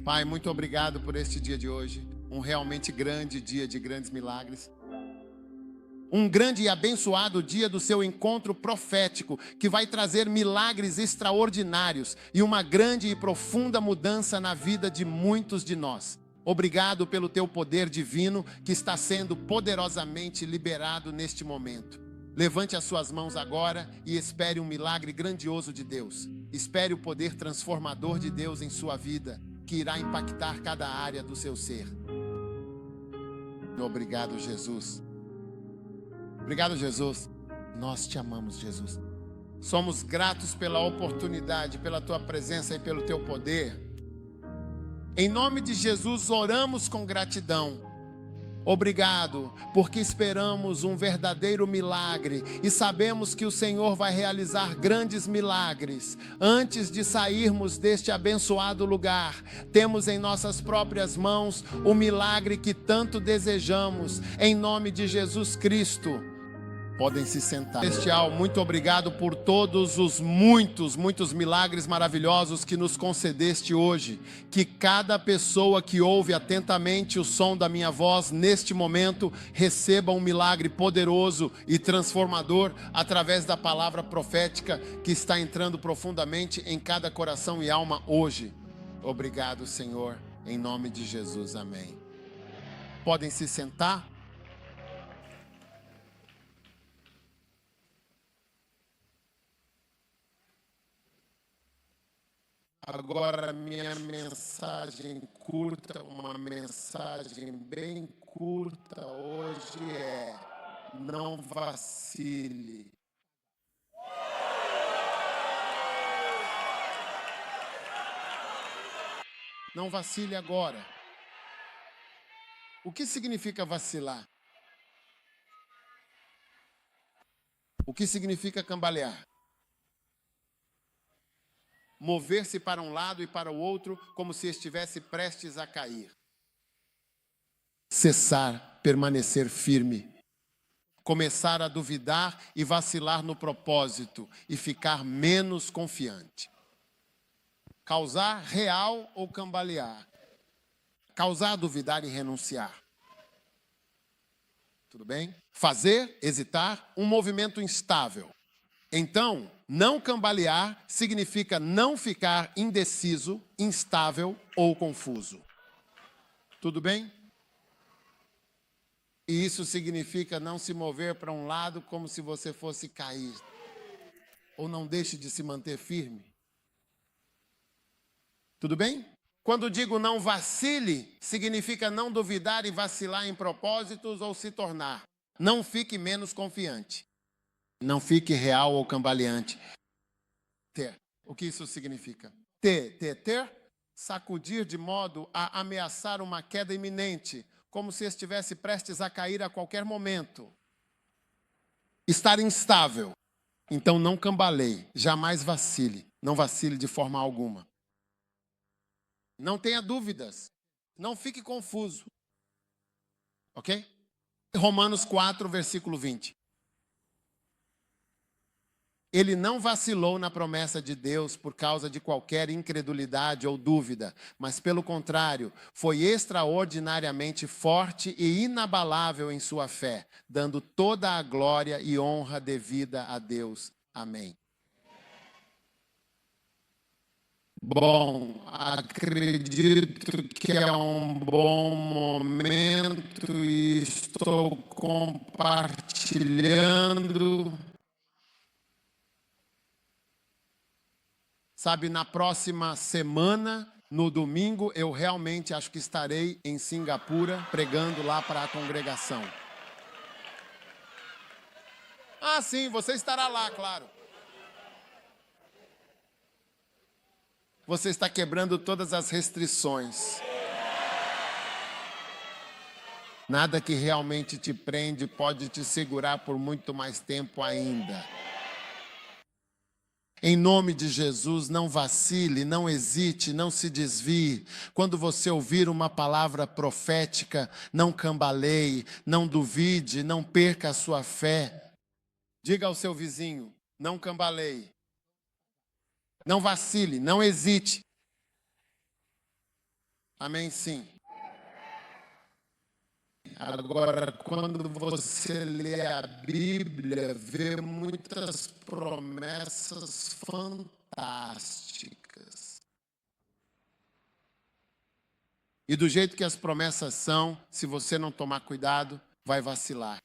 Pai, muito obrigado por este dia de hoje. Um realmente grande dia de grandes milagres. Um grande e abençoado dia do seu encontro profético, que vai trazer milagres extraordinários e uma grande e profunda mudança na vida de muitos de nós. Obrigado pelo teu poder divino que está sendo poderosamente liberado neste momento. Levante as suas mãos agora e espere um milagre grandioso de Deus. Espere o poder transformador de Deus em sua vida, que irá impactar cada área do seu ser. Obrigado, Jesus. Obrigado, Jesus. Nós te amamos, Jesus. Somos gratos pela oportunidade, pela tua presença e pelo teu poder. Em nome de Jesus, oramos com gratidão. Obrigado, porque esperamos um verdadeiro milagre e sabemos que o Senhor vai realizar grandes milagres. Antes de sairmos deste abençoado lugar, temos em nossas próprias mãos o milagre que tanto desejamos, em nome de Jesus Cristo. Podem se sentar. Celestial, muito obrigado por todos os muitos milagres maravilhosos que nos concedeste hoje. Que cada pessoa que ouve atentamente o som da minha voz neste momento receba um milagre poderoso e transformador através da palavra profética que está entrando profundamente em cada coração e alma hoje. Obrigado, Senhor, em nome de Jesus. Amém. Podem se sentar. Agora minha mensagem curta, uma mensagem bem curta hoje é: não vacile. Não vacile agora. O que significa vacilar? O que significa cambalear? Mover-se para um lado e para o outro como se estivesse prestes a cair. Cessar, permanecer firme. Começar a duvidar e vacilar no propósito e ficar menos confiante. Causar real ou cambalear. Causar duvidar e renunciar. Tudo bem? Fazer, hesitar, um movimento instável. Então, não cambalear significa não ficar indeciso, instável ou confuso. Tudo bem? E isso significa não se mover para um lado como se você fosse cair. Ou não deixe de se manter firme. Tudo bem? Quando digo não vacile, significa não duvidar e vacilar em propósitos ou se tornar. Não fique menos confiante. Não fique real ou cambaleante. Ter. O que isso significa? Ter. Sacudir de modo a ameaçar uma queda iminente, como se estivesse prestes a cair a qualquer momento. Estar instável. Então não cambaleie, jamais vacile. Não vacile de forma alguma. Não tenha dúvidas. Não fique confuso. Ok? Romanos 4, versículo 20. Ele não vacilou na promessa de Deus por causa de qualquer incredulidade ou dúvida, mas pelo contrário, foi extraordinariamente forte e inabalável em sua fé, dando toda a glória e honra devida a Deus. Amém. Bom, acredito que é um bom momento e estou compartilhando. Sabe, na próxima semana, no domingo, eu realmente acho que estarei em Singapura pregando lá para a congregação. Ah, sim, você estará lá, claro. Você está quebrando todas as restrições. Nada que realmente te prende pode te segurar por muito mais tempo ainda. Em nome de Jesus, não vacile, não hesite, não se desvie. Quando você ouvir uma palavra profética, não cambaleie, não duvide, não perca a sua fé. Diga ao seu vizinho, não cambaleie. Não vacile, não hesite. Amém, sim. Agora, quando você lê a Bíblia, vê muitas promessas fantásticas. E do jeito que as promessas são, se você não tomar cuidado, vai vacilar.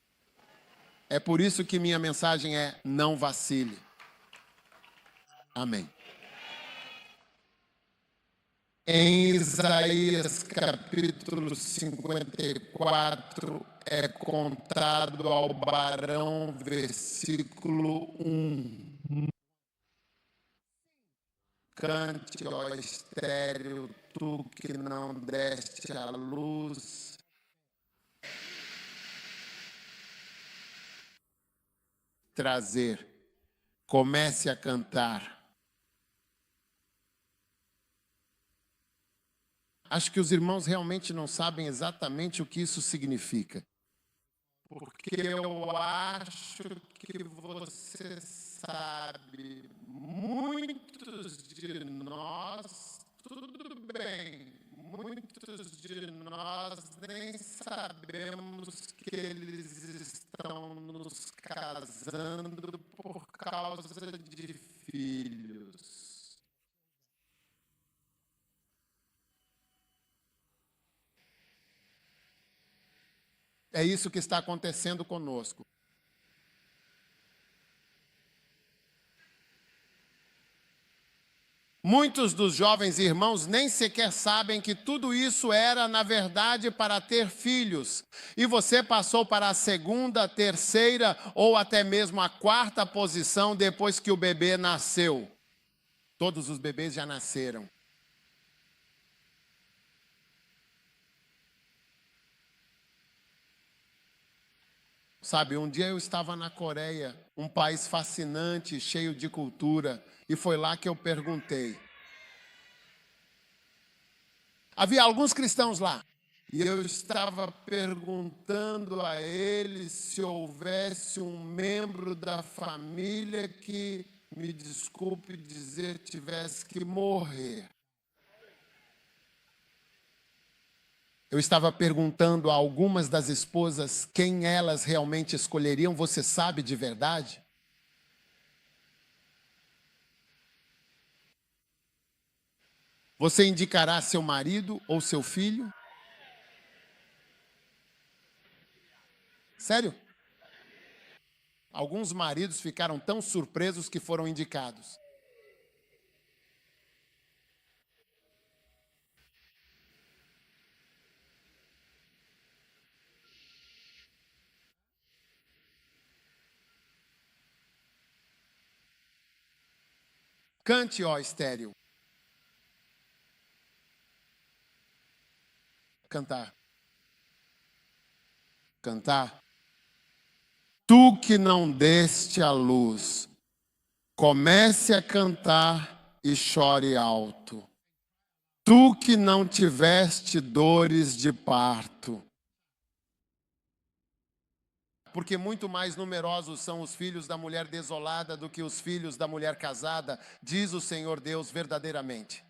É por isso que minha mensagem é: não vacile. Amém. Em Isaías capítulo 54 é contado ao Barão, versículo 1. Cante, ó estéril, tu que não deste a luz. Trazer, comece a cantar. Acho que os irmãos realmente não sabem exatamente o que isso significa. Porque eu acho que você sabe, muitos de nós, tudo bem, muitos de nós nem sabemos que eles estão nos casando por causa de filhos. É isso que está acontecendo conosco. Muitos dos jovens irmãos nem sequer sabem que tudo isso era, na verdade, para ter filhos. E você passou para a segunda, terceira ou até mesmo a quarta posição depois que o bebê nasceu. Todos os bebês já nasceram. Sabe, um dia eu estava na Coreia, um país fascinante, cheio de cultura, e foi lá que eu perguntei. Havia alguns cristãos lá, e eu estava perguntando a eles se houvesse um membro da família que, me desculpe dizer, tivesse que morrer. Eu estava perguntando a algumas das esposas quem elas realmente escolheriam. Você sabe de verdade? Você indicará seu marido ou seu filho? Sério? Alguns maridos ficaram tão surpresos que foram indicados. Cante, ó estéril. Cantar. Cantar. Tu que não deste a luz, comece a cantar e chore alto. Tu que não tiveste dores de parto. Porque muito mais numerosos são os filhos da mulher desolada do que os filhos da mulher casada, diz o Senhor Deus verdadeiramente.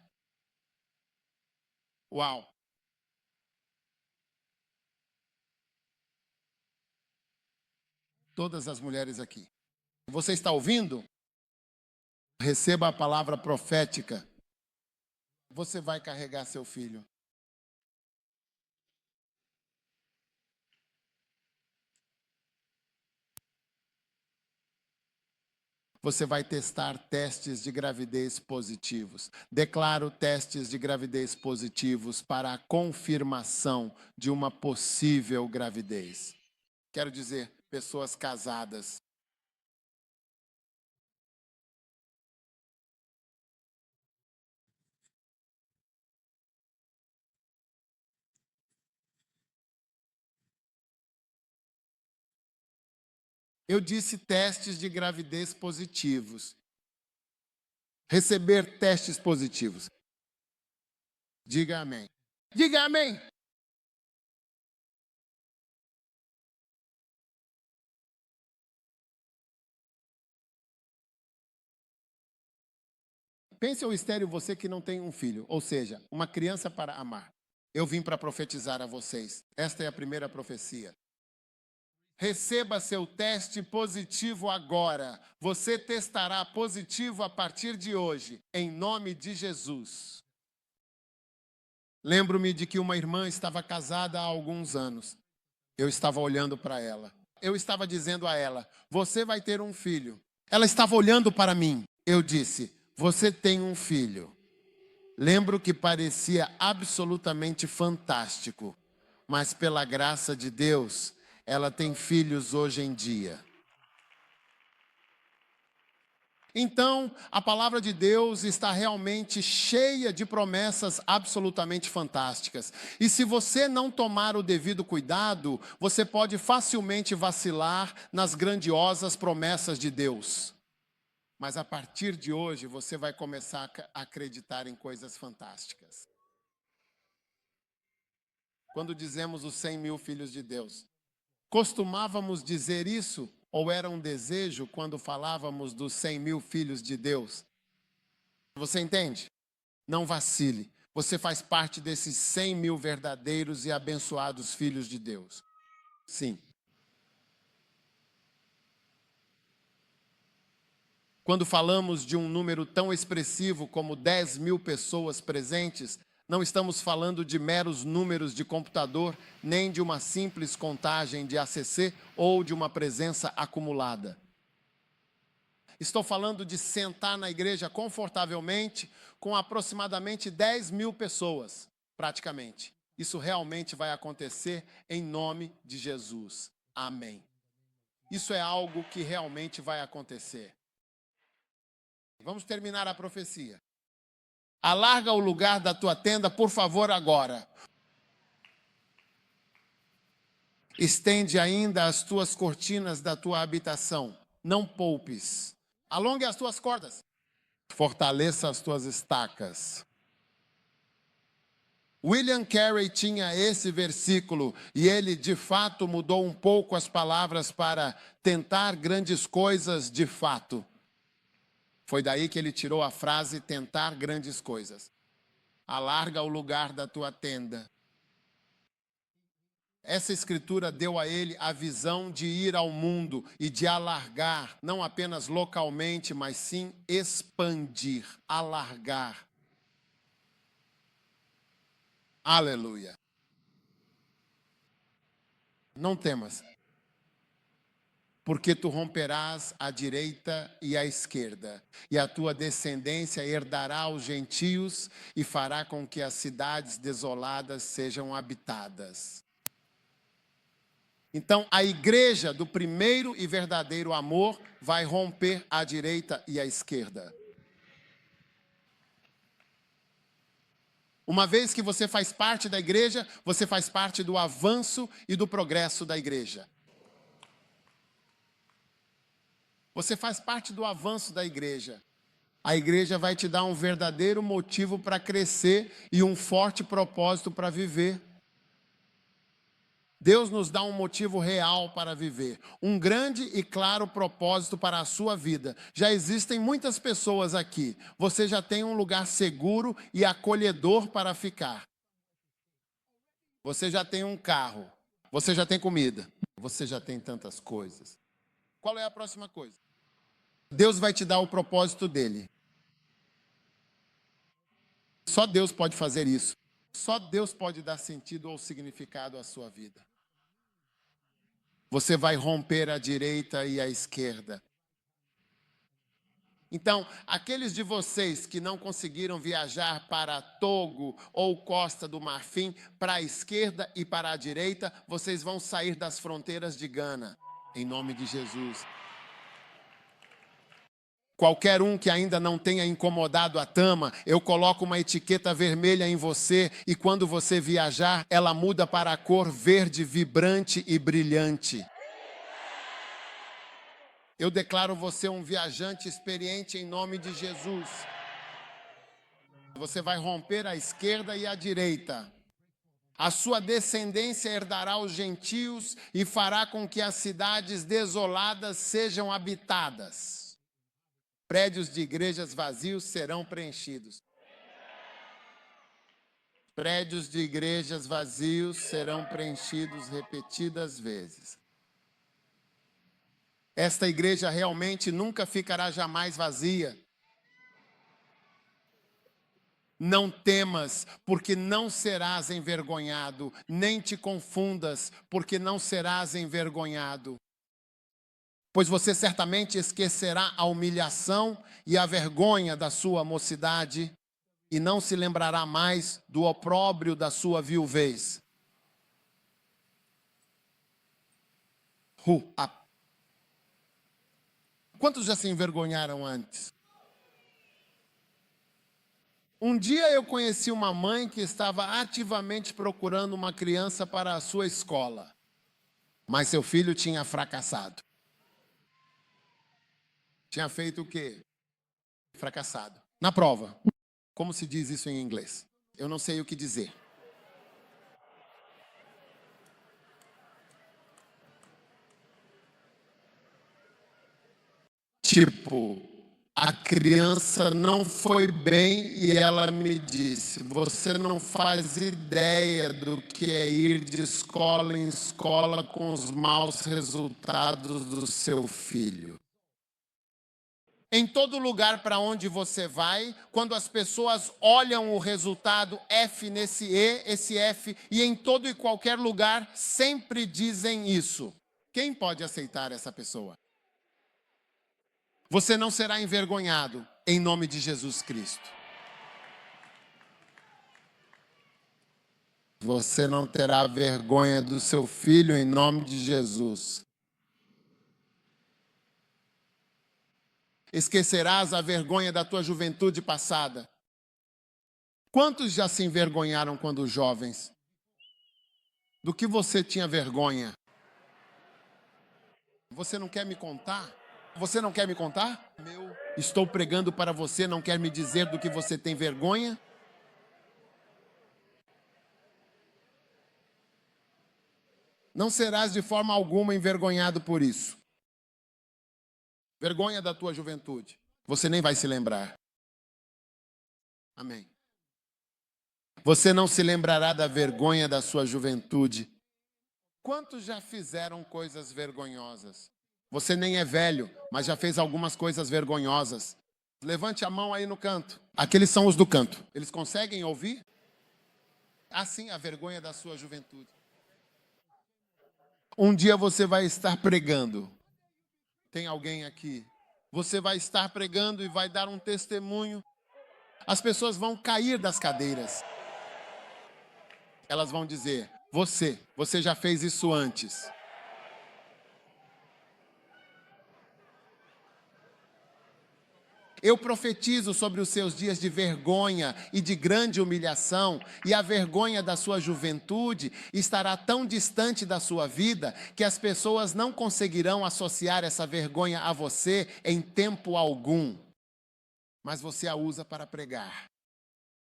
Uau! Todas as mulheres aqui. Você está ouvindo? Receba a palavra profética. Você vai carregar seu filho. Você vai testar testes de gravidez positivos. Declaro testes de gravidez positivos para a confirmação de uma possível gravidez. Quero dizer, pessoas casadas. Eu disse testes de gravidez positivos. Receber testes positivos. Diga amém. Diga amém. Pense ao estéril você que não tem um filho, ou seja, uma criança para amar. Eu vim para profetizar a vocês. Esta é a primeira profecia. Receba seu teste positivo agora. Você testará positivo a partir de hoje, em nome de Jesus. Lembro-me de que uma irmã estava casada há alguns anos. Eu estava olhando para ela. Eu estava dizendo a ela, você vai ter um filho. Ela estava olhando para mim. Eu disse, você tem um filho. Lembro que parecia absolutamente fantástico, mas pela graça de Deus, ela tem filhos hoje em dia. Então, a palavra de Deus está realmente cheia de promessas absolutamente fantásticas. E se você não tomar o devido cuidado, você pode facilmente vacilar nas grandiosas promessas de Deus. Mas a partir de hoje, você vai começar a acreditar em coisas fantásticas. Quando dizemos os 100 mil filhos de Deus, costumávamos dizer isso ou era um desejo quando falávamos dos 100 mil filhos de Deus? Você entende? Não vacile. Você faz parte desses 100 mil verdadeiros e abençoados filhos de Deus. Sim. Quando falamos de um número tão expressivo como 10 mil pessoas presentes, não estamos falando de meros números de computador, nem de uma simples contagem de ACC ou de uma presença acumulada. Estou falando de sentar na igreja confortavelmente com aproximadamente 10 mil pessoas, praticamente. Isso realmente vai acontecer em nome de Jesus. Amém. Isso é algo que realmente vai acontecer. Vamos terminar a profecia. Alarga o lugar da tua tenda, por favor, agora. Estende ainda as tuas cortinas da tua habitação. Não poupes. Alongue as tuas cordas. Fortaleça as tuas estacas. William Carey tinha esse versículo e ele, de fato, mudou um pouco as palavras para tentar grandes coisas de fato. Foi daí que ele tirou a frase tentar grandes coisas. Alarga o lugar da tua tenda. Essa escritura deu a ele a visão de ir ao mundo e de alargar, não apenas localmente, mas sim expandir, alargar. Aleluia. Não temas, porque tu romperás a direita e a esquerda, e a tua descendência herdará os gentios e fará com que as cidades desoladas sejam habitadas. Então, a igreja do primeiro e verdadeiro amor vai romper a direita e a esquerda. Uma vez que você faz parte da igreja, você faz parte do avanço e do progresso da igreja. Você faz parte do avanço da igreja. A igreja vai te dar um verdadeiro motivo para crescer e um forte propósito para viver. Deus nos dá um motivo real para viver, um grande e claro propósito para a sua vida. Já existem muitas pessoas aqui. Você já tem um lugar seguro e acolhedor para ficar. Você já tem um carro. Você já tem comida. Você já tem tantas coisas. Qual é a próxima coisa? Deus vai te dar o propósito dele. Só Deus pode fazer isso. Só Deus pode dar sentido ou significado à sua vida. Você vai romper a direita e a esquerda. Então, aqueles de vocês que não conseguiram viajar para Togo ou Costa do Marfim, para a esquerda e para a direita, vocês vão sair das fronteiras de Gana, em nome de Jesus. Qualquer um que ainda não tenha incomodado a Tama, eu coloco uma etiqueta vermelha em você e quando você viajar, ela muda para a cor verde, vibrante e brilhante. Eu declaro você um viajante experiente em nome de Jesus. Você vai romper a esquerda e a direita. A sua descendência herdará os gentios e fará com que as cidades desoladas sejam habitadas. Prédios de igrejas vazios serão preenchidos. Prédios de igrejas vazios serão preenchidos repetidas vezes. Esta igreja realmente nunca ficará jamais vazia. Não temas, porque não serás envergonhado, nem te confundas, porque não serás envergonhado. Pois você certamente esquecerá a humilhação e a vergonha da sua mocidade, e não se lembrará mais do opróbrio da sua viuvez. Quantos já se envergonharam antes? Um dia eu conheci uma mãe que estava ativamente procurando uma criança para a sua escola, mas seu filho tinha fracassado. Tinha feito o quê? Fracassado. Na prova. Como se diz isso em inglês? Eu não sei o que dizer. Tipo, a criança não foi bem e ela me disse: você não faz ideia do que é ir de escola em escola com os maus resultados do seu filho. Em todo lugar para onde você vai, quando as pessoas olham o resultado F nesse E, esse F, e em todo e qualquer lugar sempre dizem isso. Quem pode aceitar essa pessoa? Você não será envergonhado em nome de Jesus Cristo. Você não terá vergonha do seu filho em nome de Jesus. Esquecerás a vergonha da tua juventude passada. Quantos já se envergonharam quando jovens? Do que você tinha vergonha? Você não quer me contar? Você não quer me contar? Estou pregando para você, não quer me dizer do que você tem vergonha? Não serás de forma alguma envergonhado por isso. Vergonha da tua juventude. Você nem vai se lembrar. Amém. Você não se lembrará da vergonha da sua juventude. Quantos já fizeram coisas vergonhosas? Você nem é velho, mas já fez algumas coisas vergonhosas. Levante a mão aí no canto. Aqueles são os do canto. Eles conseguem ouvir? Assim, a vergonha da sua juventude. Um dia você vai estar pregando. Tem alguém aqui? Você vai estar pregando e vai dar um testemunho. As pessoas vão cair das cadeiras. Elas vão dizer: você já fez isso antes. Eu profetizo sobre os seus dias de vergonha e de grande humilhação, e a vergonha da sua juventude estará tão distante da sua vida que as pessoas não conseguirão associar essa vergonha a você em tempo algum. Mas você a usa para pregar.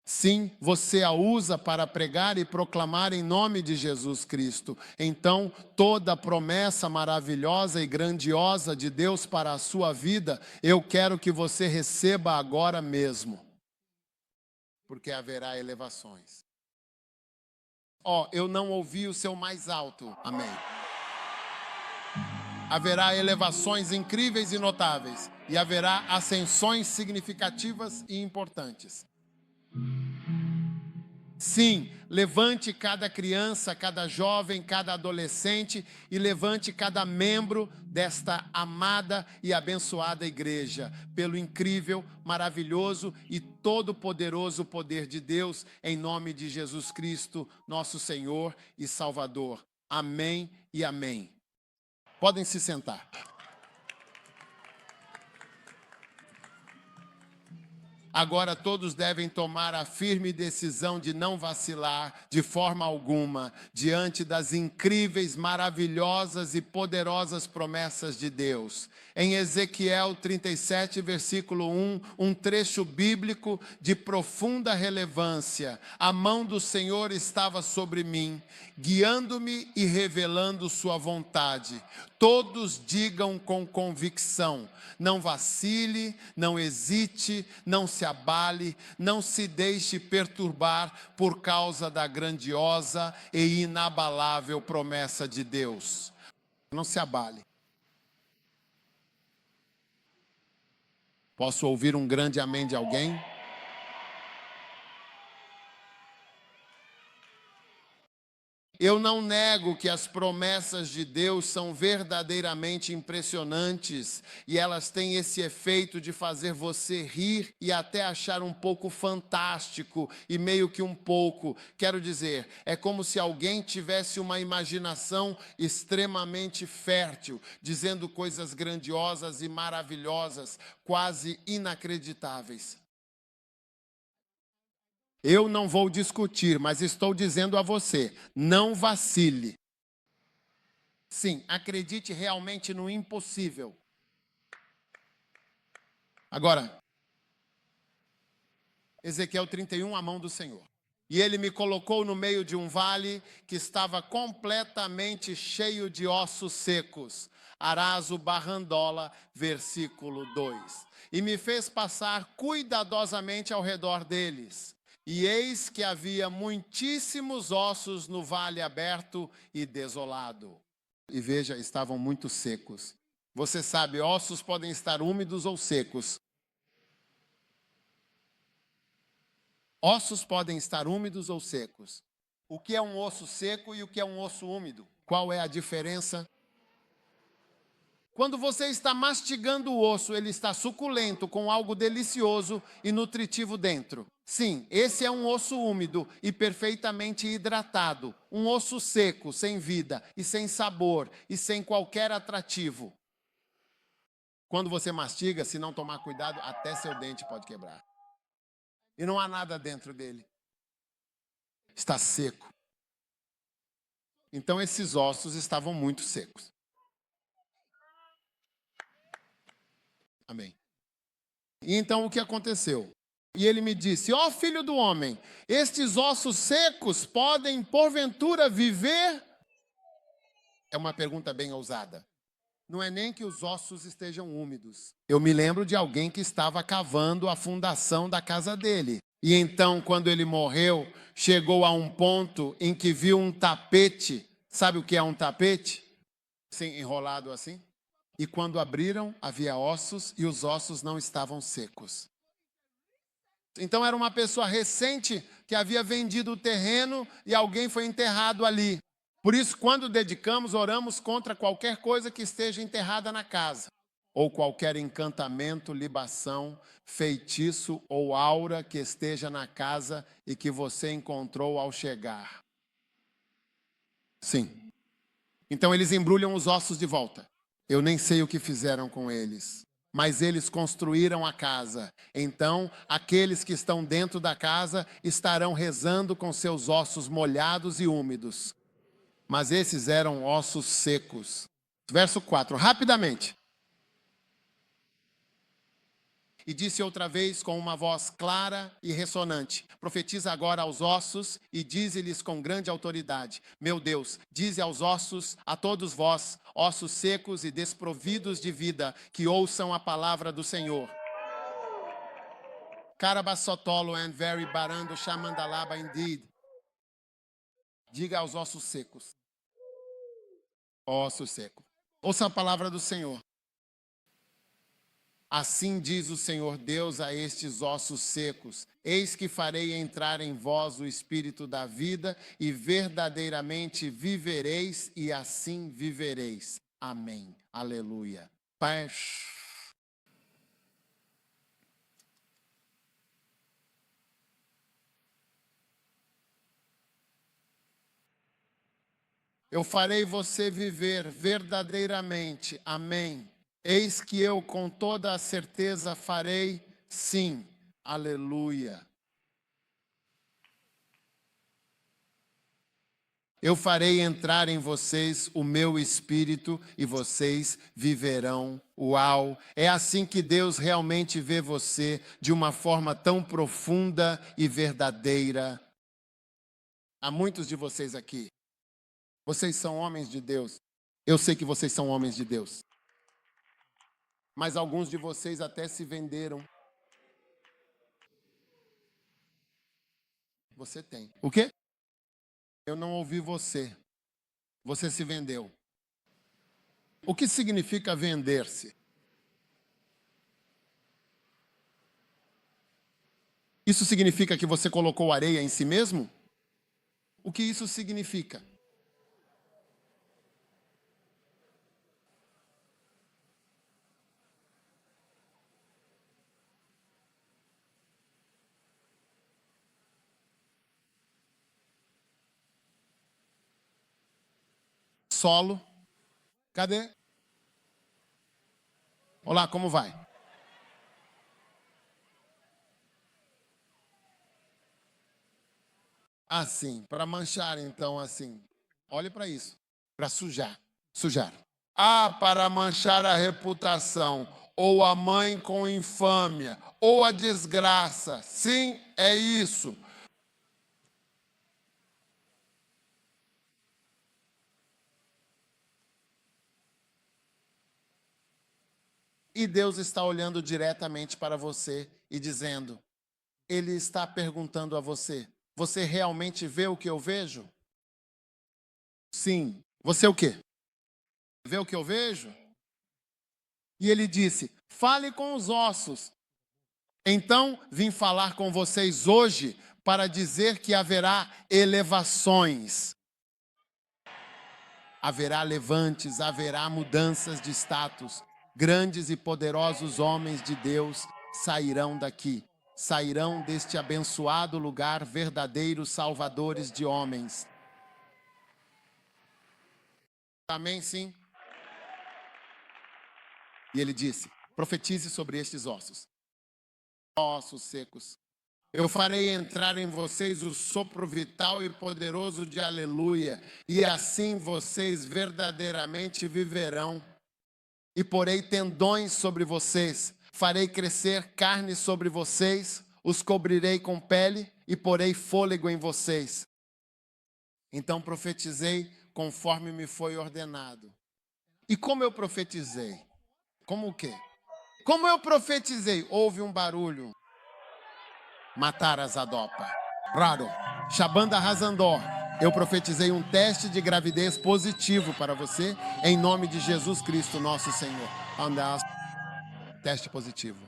Sim, você a usa para pregar e proclamar em nome de Jesus Cristo. Então, toda a promessa maravilhosa e grandiosa de Deus para a sua vida, eu quero que você receba agora mesmo. Porque haverá elevações. Eu não ouvi o seu mais alto. Amém. Haverá elevações incríveis e notáveis. E haverá ascensões significativas e importantes. Sim, levante cada criança, cada jovem, cada adolescente e levante cada membro desta amada e abençoada igreja, pelo incrível, maravilhoso e todo-poderoso poder de Deus, em nome de Jesus Cristo, nosso Senhor e Salvador. Amém e amém. Podem se sentar. Agora todos devem tomar a firme decisão de não vacilar de forma alguma diante das incríveis, maravilhosas e poderosas promessas de Deus. Em Ezequiel 37, versículo 1, um trecho bíblico de profunda relevância. A mão do Senhor estava sobre mim, guiando-me e revelando sua vontade. Todos digam com convicção: não vacile, não hesite, não se se abale, não se deixe perturbar por causa da grandiosa e inabalável promessa de Deus. Não se abale. Posso ouvir um grande amém de alguém? Eu não nego que as promessas de Deus são verdadeiramente impressionantes e elas têm esse efeito de fazer você rir e até achar um pouco fantástico e meio que um pouco. Quero dizer, é como se alguém tivesse uma imaginação extremamente fértil, dizendo coisas grandiosas e maravilhosas, quase inacreditáveis. Eu não vou discutir, mas estou dizendo a você, não vacile. Sim, acredite realmente no impossível. Agora, Ezequiel 31, a mão do Senhor. E ele me colocou no meio de um vale que estava completamente cheio de ossos secos. Arazo Barrandola, versículo 2. E me fez passar cuidadosamente ao redor deles. E eis que havia muitíssimos ossos no vale aberto e desolado. E veja, estavam muito secos. Você sabe, ossos podem estar úmidos ou secos. Ossos podem estar úmidos ou secos. O que é um osso seco e o que é um osso úmido? Qual é a diferença? Quando você está mastigando o osso, ele está suculento, com algo delicioso e nutritivo dentro. Sim, esse é um osso úmido e perfeitamente hidratado. Um osso seco, sem vida e sem sabor e sem qualquer atrativo. Quando você mastiga, se não tomar cuidado, até seu dente pode quebrar. E não há nada dentro dele. Está seco. Então esses ossos estavam muito secos. Amém. E então o que aconteceu? E ele me disse, ó filho do homem, estes ossos secos podem porventura viver? É uma pergunta bem ousada. Não é nem que os ossos estejam úmidos. Eu me lembro de alguém que estava cavando a fundação da casa dele. E então, quando ele morreu, chegou a um ponto em que viu um tapete. Sabe o que é um tapete? Sim, enrolado assim. E quando abriram, havia ossos e os ossos não estavam secos. Então era uma pessoa recente que havia vendido o terreno e alguém foi enterrado ali. Por isso, quando dedicamos, oramos contra qualquer coisa que esteja enterrada na casa. Ou qualquer encantamento, libação, feitiço ou aura que esteja na casa e que você encontrou ao chegar. Sim. Então eles embrulham os ossos de volta. Eu nem sei o que fizeram com eles. Mas eles construíram a casa. Então, aqueles que estão dentro da casa estarão rezando com seus ossos molhados e úmidos. Mas esses eram ossos secos. Verso 4, rapidamente. E disse outra vez com uma voz clara e ressonante: profetiza agora aos ossos e dize-lhes com grande autoridade: meu Deus, dize aos ossos, a todos vós, ossos secos e desprovidos de vida, que ouçam a palavra do Senhor. Carabassotolo and very barando chamandalaba indeed. Diga aos ossos secos. Osso seco. Ouça a palavra do Senhor. Assim diz o Senhor Deus a estes ossos secos: eis que farei entrar em vós o espírito da vida, e verdadeiramente vivereis, e assim vivereis. Amém. Aleluia. Pai. Eu farei você viver verdadeiramente. Amém. Eis que eu com toda a certeza farei sim. Aleluia. Eu farei entrar em vocês o meu espírito e vocês viverão. Uau! É assim que Deus realmente vê você, de uma forma tão profunda e verdadeira. Há muitos de vocês aqui. Vocês são homens de Deus. Eu sei que vocês são homens de Deus. Mas alguns de vocês até se venderam. Você tem. O quê? Eu não ouvi você. Você se vendeu. O que significa vender-se? Isso significa que você colocou areia em si mesmo? O que isso significa? Solo. Cadê? Olá, como vai? Assim, para manchar então assim. Olhe para isso, para sujar, sujar. Ah, para manchar a reputação, ou a mãe com infâmia, ou a desgraça. Sim, é isso. E Deus está olhando diretamente para você e dizendo, Ele está perguntando a você, você realmente vê o que eu vejo? Sim. Você o quê? Vê o que eu vejo? E ele disse, fale com os ossos. Então, vim falar com vocês hoje para dizer que haverá elevações. Haverá levantes, haverá mudanças de status. Grandes e poderosos homens de Deus sairão daqui. Sairão deste abençoado lugar, verdadeiros salvadores de homens. Amém, sim? E ele disse, profetize sobre estes ossos. Ossos secos. Eu farei entrar em vocês o sopro vital e poderoso de aleluia, e assim vocês verdadeiramente viverão. E porei tendões sobre vocês, farei crescer carne sobre vocês, os cobrirei com pele e porei fôlego em vocês. Então profetizei conforme me foi ordenado. E como eu profetizei? Como o quê? Como eu profetizei? Houve um barulho. Matar Zadopa. Raro. Shabanda Razandor. Eu profetizei um teste de gravidez positivo para você, em nome de Jesus Cristo, nosso Senhor. Andar. Teste positivo.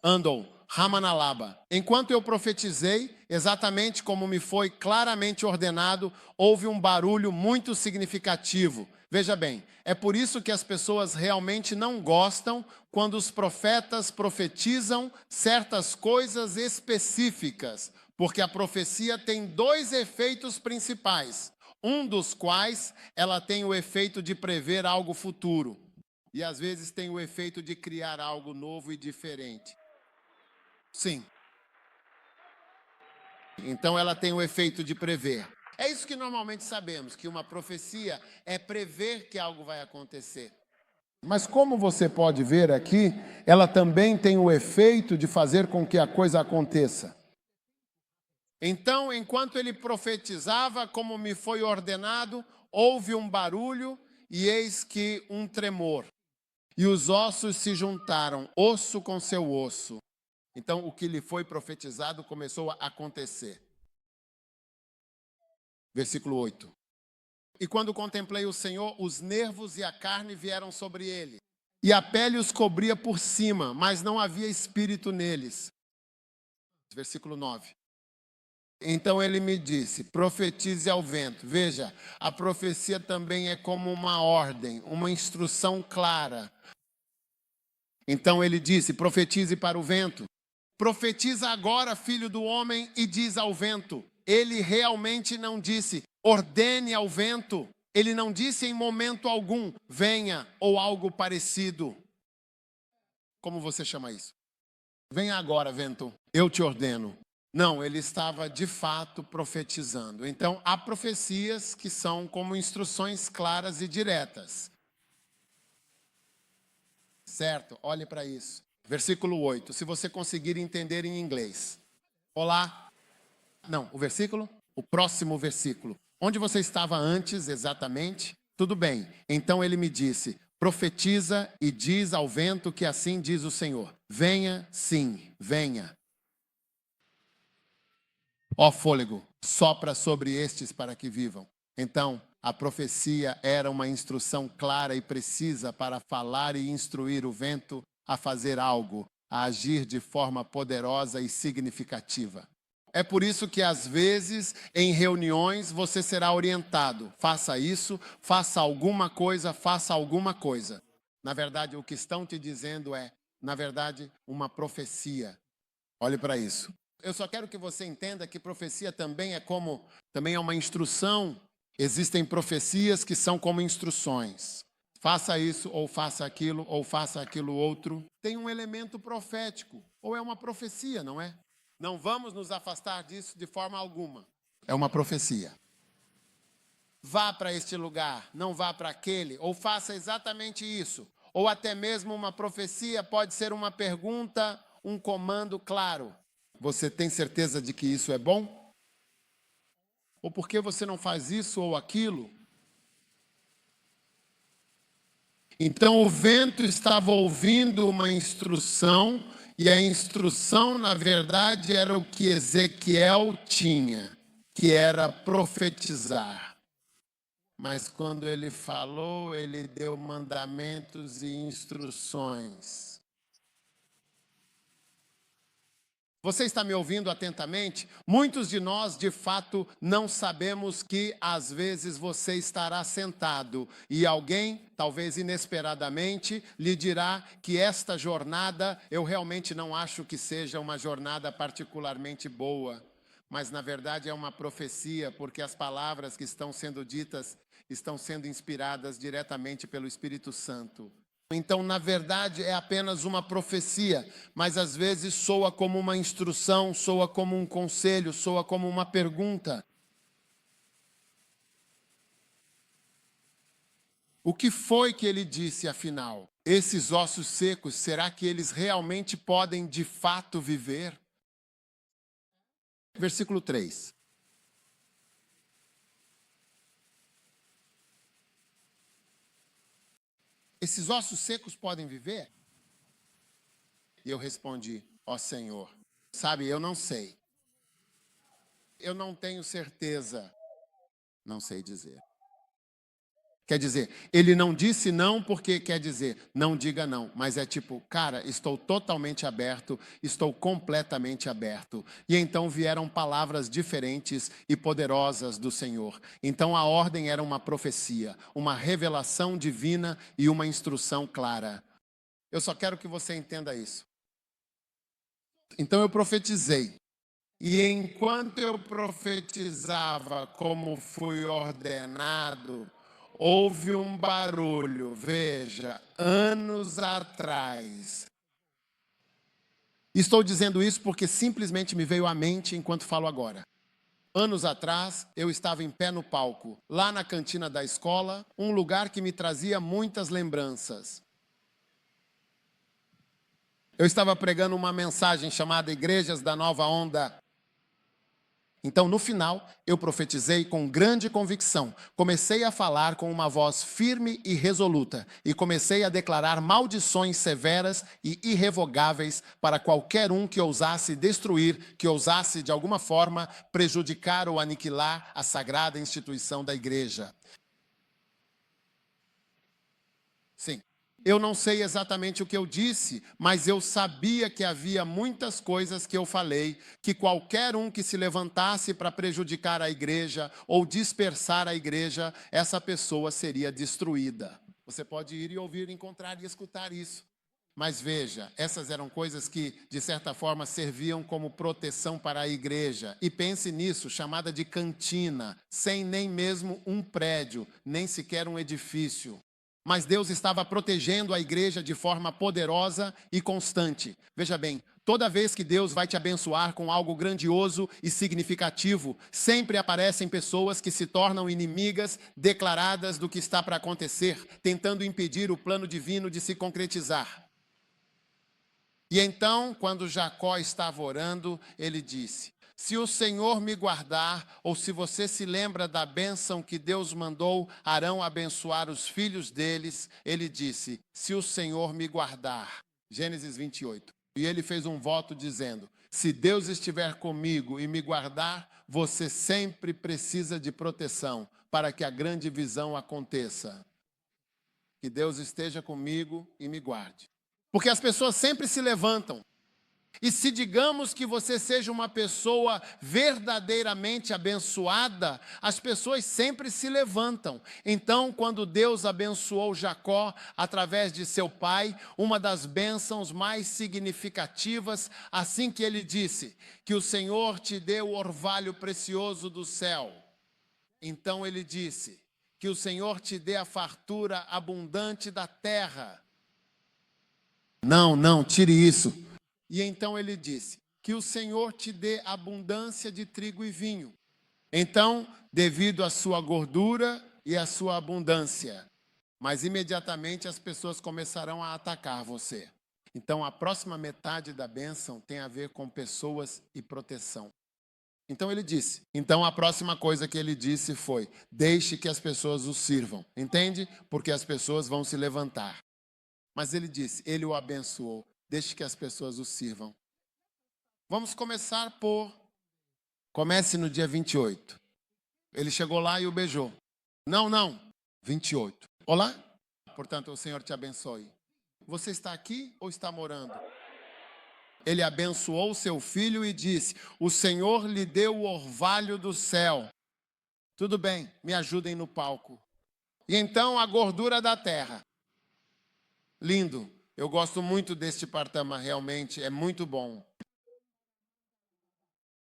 Andou. Ramanalaba. Enquanto eu profetizei, exatamente como me foi claramente ordenado, houve um barulho muito significativo. Veja bem, é por isso que as pessoas realmente não gostam quando os profetas profetizam certas coisas específicas, porque a profecia tem dois efeitos principais, um dos quais ela tem o efeito de prever algo futuro, e às vezes tem o efeito de criar algo novo e diferente. Sim. Então ela tem o efeito de prever. É isso que normalmente sabemos, que uma profecia é prever que algo vai acontecer. Mas como você pode ver aqui, ela também tem o efeito de fazer com que a coisa aconteça. Então, enquanto ele profetizava, como me foi ordenado, houve um barulho e eis que um tremor. E os ossos se juntaram, osso com seu osso. Então, o que lhe foi profetizado começou a acontecer. Versículo 8. E quando contemplei o Senhor, os nervos e a carne vieram sobre ele. E a pele os cobria por cima, mas não havia espírito neles. Versículo 9. Então ele me disse, profetize ao vento. Veja, a profecia também é como uma ordem, uma instrução clara. Então ele disse, profetize para o vento. Profetiza agora, filho do homem, e diz ao vento. Ele realmente não disse, ordene ao vento. Ele não disse em momento algum, venha ou algo parecido. Como você chama isso? Venha agora, vento, eu te ordeno. Não, ele estava de fato profetizando. Então, há profecias que são como instruções claras e diretas. Certo? Olhe para isso. Versículo 8, se você conseguir entender em inglês. Olá. Não, o versículo? O próximo versículo. Onde você estava antes, exatamente? Tudo bem. Então ele me disse, profetiza e diz ao vento que assim diz o Senhor: venha, sim, venha. Ó fôlego, sopra sobre estes para que vivam. Então, a profecia era uma instrução clara e precisa para falar e instruir o vento a fazer algo, a agir de forma poderosa e significativa. É por isso que, às vezes, em reuniões, você será orientado. Faça isso, faça alguma coisa, faça alguma coisa. Na verdade, o que estão te dizendo é, na verdade, uma profecia. Olhe para isso. Eu só quero que você entenda que profecia também é uma instrução. Existem profecias que são como instruções. Faça isso, ou faça aquilo outro. Tem um elemento profético, ou é uma profecia, não é? Não vamos nos afastar disso de forma alguma. É uma profecia. Vá para este lugar, não vá para aquele, ou faça exatamente isso. Ou até mesmo uma profecia pode ser uma pergunta, um comando claro. Você tem certeza de que isso é bom? Ou por que você não faz isso ou aquilo? Então o vento estava ouvindo uma instrução, e a instrução, na verdade, era o que Ezequiel tinha, que era profetizar. Mas quando ele falou, ele deu mandamentos e instruções. Você está me ouvindo atentamente? Muitos de nós, de fato, não sabemos que às vezes você estará sentado e alguém, talvez inesperadamente, lhe dirá que esta jornada eu realmente não acho que seja uma jornada particularmente boa. Mas na verdade é uma profecia, porque as palavras que estão sendo ditas estão sendo inspiradas diretamente pelo Espírito Santo. Então, na verdade, é apenas uma profecia, mas às vezes soa como uma instrução, soa como um conselho, soa como uma pergunta. O que foi que ele disse, afinal? Esses ossos secos, será que eles realmente podem, de fato, viver? Versículo 3. Esses ossos secos podem viver? E eu respondi, ó Senhor, sabe, eu não sei. Eu não tenho certeza. Não sei dizer. Quer dizer, ele não disse não porque quer dizer, não diga não. Mas é tipo, cara, estou totalmente aberto, estou completamente aberto. E então vieram palavras diferentes e poderosas do Senhor. Então a ordem era uma profecia, uma revelação divina e uma instrução clara. Eu só quero que você entenda isso. Então eu profetizei. E enquanto eu profetizava como fui ordenado, houve um barulho, veja, anos atrás. Estou dizendo isso porque simplesmente me veio à mente enquanto falo agora. Anos atrás, eu estava em pé no palco, lá na cantina da escola, um lugar que me trazia muitas lembranças. Eu estava pregando uma mensagem chamada Igrejas da Nova Onda. Então, no final, eu profetizei com grande convicção. Comecei a falar com uma voz firme e resoluta. E comecei a declarar maldições severas e irrevogáveis para qualquer um que ousasse destruir, que ousasse, de alguma forma, prejudicar ou aniquilar a sagrada instituição da igreja. Sim. Eu não sei exatamente o que eu disse, mas eu sabia que havia muitas coisas que eu falei, que qualquer um que se levantasse para prejudicar a igreja ou dispersar a igreja, essa pessoa seria destruída. Você pode ir e ouvir, encontrar e escutar isso. Mas veja, essas eram coisas que, de certa forma, serviam como proteção para a igreja. E pense nisso, chamada de cantina, sem nem mesmo um prédio, nem sequer um edifício. Mas Deus estava protegendo a igreja de forma poderosa e constante. Veja bem, toda vez que Deus vai te abençoar com algo grandioso e significativo, sempre aparecem pessoas que se tornam inimigas declaradas do que está para acontecer, tentando impedir o plano divino de se concretizar. E então, quando Jacó estava orando, ele disse, Se o Senhor me guardar, ou se você se lembra da bênção que Deus mandou Arão abençoar os filhos deles, ele disse, se o Senhor me guardar. Gênesis 28. E ele fez um voto dizendo, se Deus estiver comigo e me guardar, você sempre precisa de proteção para que a grande visão aconteça. Que Deus esteja comigo e me guarde. Porque as pessoas sempre se levantam. E se digamos que você seja uma pessoa verdadeiramente abençoada, as pessoas sempre se levantam. Então, quando Deus abençoou Jacó através de seu pai, uma das bênçãos mais significativas, assim que ele disse, que o Senhor te deu o orvalho precioso do céu. Então ele disse, que o Senhor te dê a fartura abundante da terra. Não, tire isso. E então ele disse, que o Senhor te dê abundância de trigo e vinho. Então, devido à sua gordura e à sua abundância. Mas imediatamente as pessoas começarão a atacar você. Então, a próxima metade da bênção tem a ver com pessoas e proteção. Então ele disse. Então a próxima coisa que ele disse foi, deixe que as pessoas o sirvam. Entende? Porque as pessoas vão se levantar. Mas ele disse, ele o abençoou. Deixe que as pessoas o sirvam. Vamos começar por... Comece no dia 28. Ele chegou lá e o beijou. Não. 28. Olá? Portanto, o Senhor te abençoe. Você está aqui ou está morando? Ele abençoou seu filho e disse, o Senhor lhe deu o orvalho do céu. Tudo bem, me ajudem no palco. E então a gordura da terra. Lindo. Eu gosto muito deste partama, realmente, é muito bom.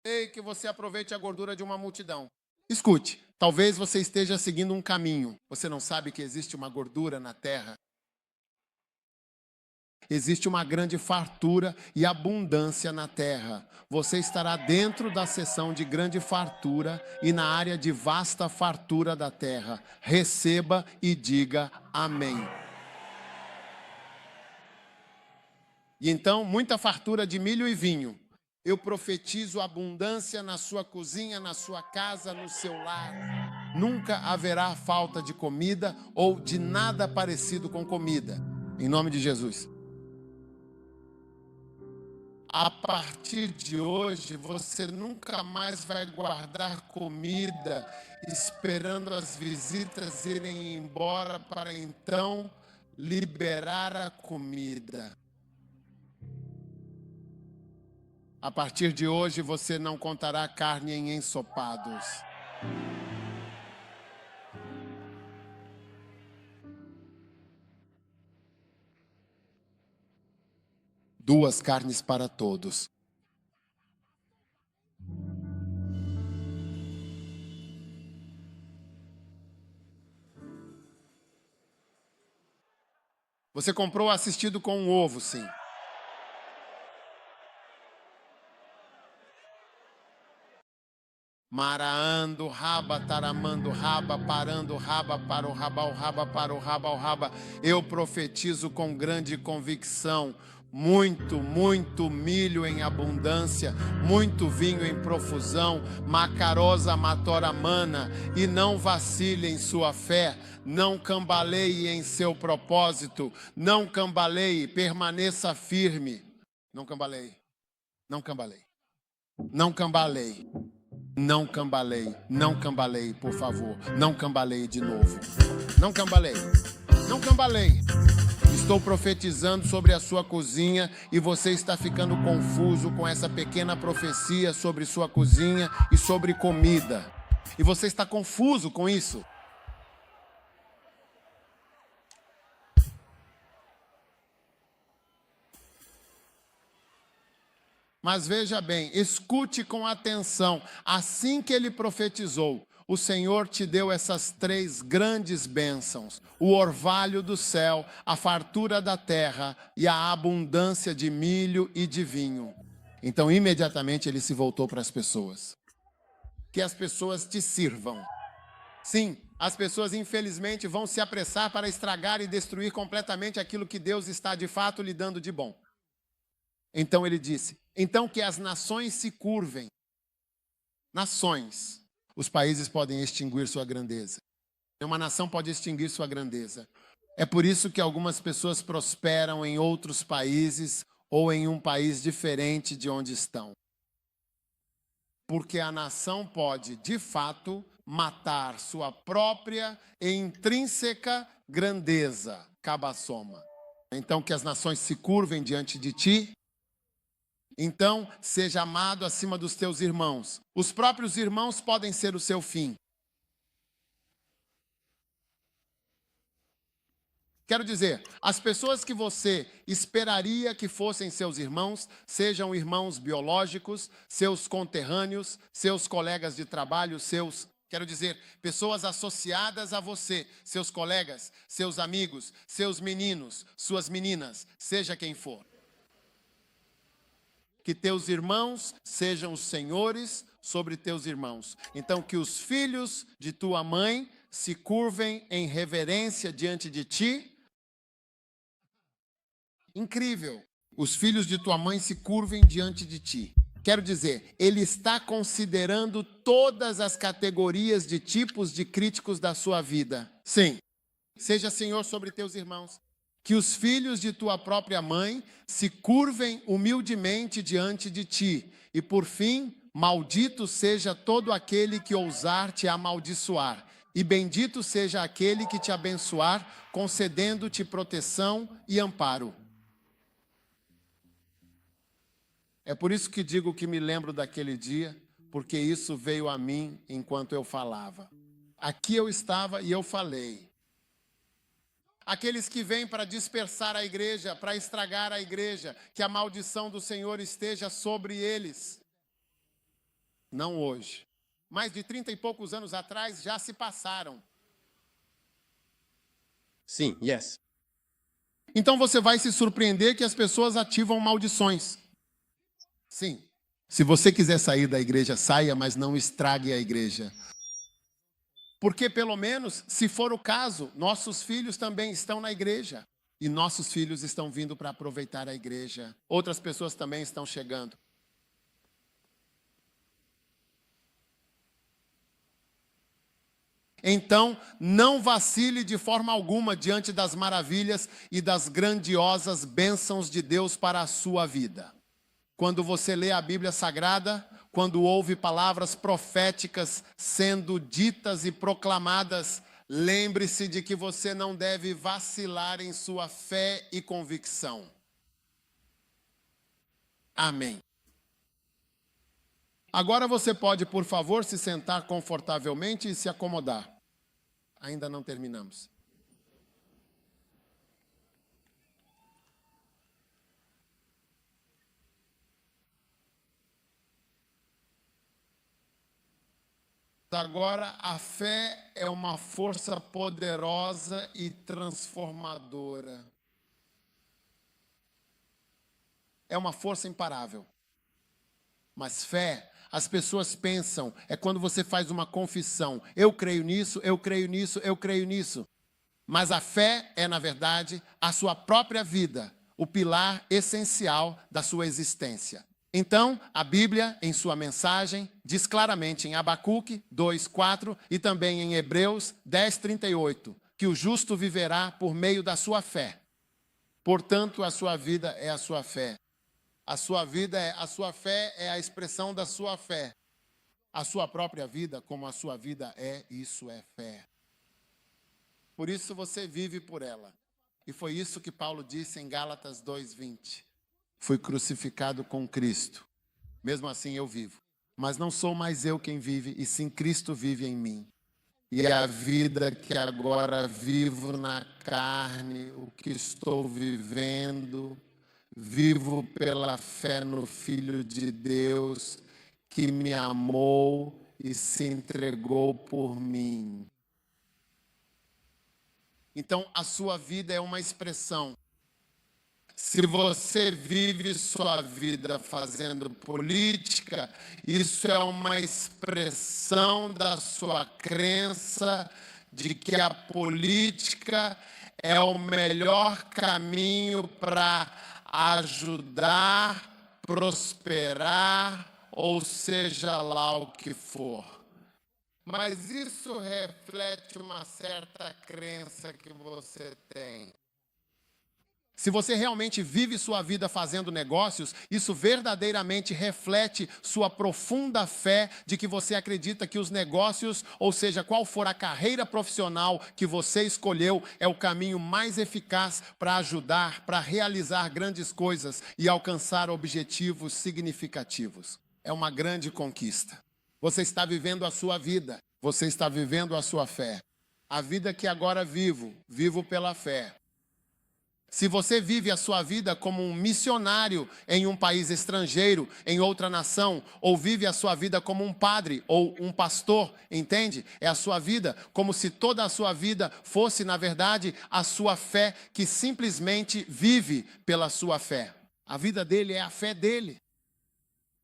Ei, que você aproveite a gordura de uma multidão. Escute, talvez você esteja seguindo um caminho. Você não sabe que existe uma gordura na terra? Existe uma grande fartura e abundância na terra. Você estará dentro da seção de grande fartura e na área de vasta fartura da terra. Receba e diga amém. E então, muita fartura de milho e vinho. Eu profetizo abundância na sua cozinha, na sua casa, no seu lar. Nunca haverá falta de comida ou de nada parecido com comida. Em nome de Jesus. A partir de hoje, você nunca mais vai guardar comida, esperando as visitas irem embora para então liberar a comida. A partir de hoje, você não contará carne em ensopados. Duas carnes para todos. Você comprou assistido com um ovo, sim. Maraando, raba, taramando, raba, parando, raba, para o raba, o raba, para o raba, o raba. Eu profetizo com grande convicção. Muito milho em abundância, muito vinho em profusão, macarosa matoramana, e não vacile em sua fé, não cambaleie em seu propósito, não cambaleie, permaneça firme. Não cambaleie, não cambaleie, não cambaleie. Não cambaleie, não cambaleie, por favor. Não cambaleie de novo. Não cambaleie, não cambaleie. Estou profetizando sobre a sua cozinha e você está ficando confuso com essa pequena profecia sobre sua cozinha e sobre comida. E você está confuso com isso. Mas veja bem, escute com atenção. Assim que ele profetizou, o Senhor te deu essas três grandes bênçãos: o orvalho do céu, a fartura da terra e a abundância de milho e de vinho. Então, imediatamente, ele se voltou para as pessoas. Que as pessoas te sirvam. Sim, as pessoas, infelizmente, vão se apressar para estragar e destruir completamente aquilo que Deus está, de fato, lhe dando de bom. Então ele disse, então que as nações se curvem nações, os países podem extinguir sua grandeza. Uma nação pode extinguir sua grandeza. É por isso que algumas pessoas prosperam em outros países ou em um país diferente de onde estão. Porque a nação pode, de fato, matar sua própria e intrínseca grandeza, cabaçoma. Então, que as nações se curvem diante de ti. Então, seja amado acima dos teus irmãos. Os próprios irmãos podem ser o seu fim. Quero dizer, as pessoas que você esperaria que fossem seus irmãos, sejam irmãos biológicos, seus conterrâneos, seus colegas de trabalho, quero dizer, pessoas associadas a você, seus colegas, seus amigos, seus meninos, suas meninas, seja quem for. Que teus irmãos sejam os senhores sobre teus irmãos. Então, que os filhos de tua mãe se curvem em reverência diante de ti. Incrível. Os filhos de tua mãe se curvem diante de ti. Quero dizer, ele está considerando todas as categorias de tipos de críticos da sua vida. Sim. Seja senhor sobre teus irmãos. Que os filhos de tua própria mãe se curvem humildemente diante de ti. E por fim, maldito seja todo aquele que ousar te amaldiçoar. E bendito seja aquele que te abençoar, concedendo-te proteção e amparo. É por isso que digo que me lembro daquele dia, porque isso veio a mim enquanto eu falava. Aqui eu estava e eu falei. Aqueles que vêm para dispersar a igreja, para estragar a igreja, que a maldição do Senhor esteja sobre eles. Não hoje. Mais de 30 e poucos anos atrás já se passaram. Sim, yes. Então você vai se surpreender que as pessoas ativam maldições. Sim. Se você quiser sair da igreja, saia, mas não estrague a igreja. Porque, pelo menos, se for o caso, nossos filhos também estão na igreja. E nossos filhos estão vindo para aproveitar a igreja. Outras pessoas também estão chegando. Então, não vacile de forma alguma diante das maravilhas e das grandiosas bênçãos de Deus para a sua vida. Quando você lê a Bíblia Sagrada, quando ouve palavras proféticas sendo ditas e proclamadas, lembre-se de que você não deve vacilar em sua fé e convicção. Amém. Agora você pode, por favor, se sentar confortavelmente e se acomodar. Ainda não terminamos. Agora, a fé é uma força poderosa e transformadora. É uma força imparável. Mas fé, as pessoas pensam, é quando você faz uma confissão. Eu creio nisso, eu creio nisso, eu creio nisso. Mas a fé é, na verdade, a sua própria vida, o pilar essencial da sua existência. Então, a Bíblia, em sua mensagem, diz claramente em Abacuque 2:4 e também em Hebreus 10:38, que o justo viverá por meio da sua fé. Portanto, a sua vida é a sua fé. A sua fé é a expressão da sua fé. A sua própria vida, como a sua vida é, isso é fé. Por isso você vive por ela. E foi isso que Paulo disse em Gálatas 2:20. Fui crucificado com Cristo. Mesmo assim eu vivo. Mas não sou mais eu quem vive, e sim Cristo vive em mim. E a vida que agora vivo na carne, o que estou vivendo, vivo pela fé no Filho de Deus, que me amou e se entregou por mim. Então, a sua vida é uma expressão. Se você vive sua vida fazendo política, isso é uma expressão da sua crença de que a política é o melhor caminho para ajudar, prosperar ou seja lá o que for. Mas isso reflete uma certa crença que você tem. Se você realmente vive sua vida fazendo negócios, isso verdadeiramente reflete sua profunda fé de que você acredita que os negócios, ou seja, qual for a carreira profissional que você escolheu, é o caminho mais eficaz para ajudar, para realizar grandes coisas e alcançar objetivos significativos. É uma grande conquista. Você está vivendo a sua vida, você está vivendo a sua fé. A vida que agora vivo, vivo pela fé. Se você vive a sua vida como um missionário em um país estrangeiro, em outra nação, ou vive a sua vida como um padre ou um pastor, entende? É a sua vida como se toda a sua vida fosse, na verdade, a sua fé que simplesmente vive pela sua fé. A vida dele é a fé dele.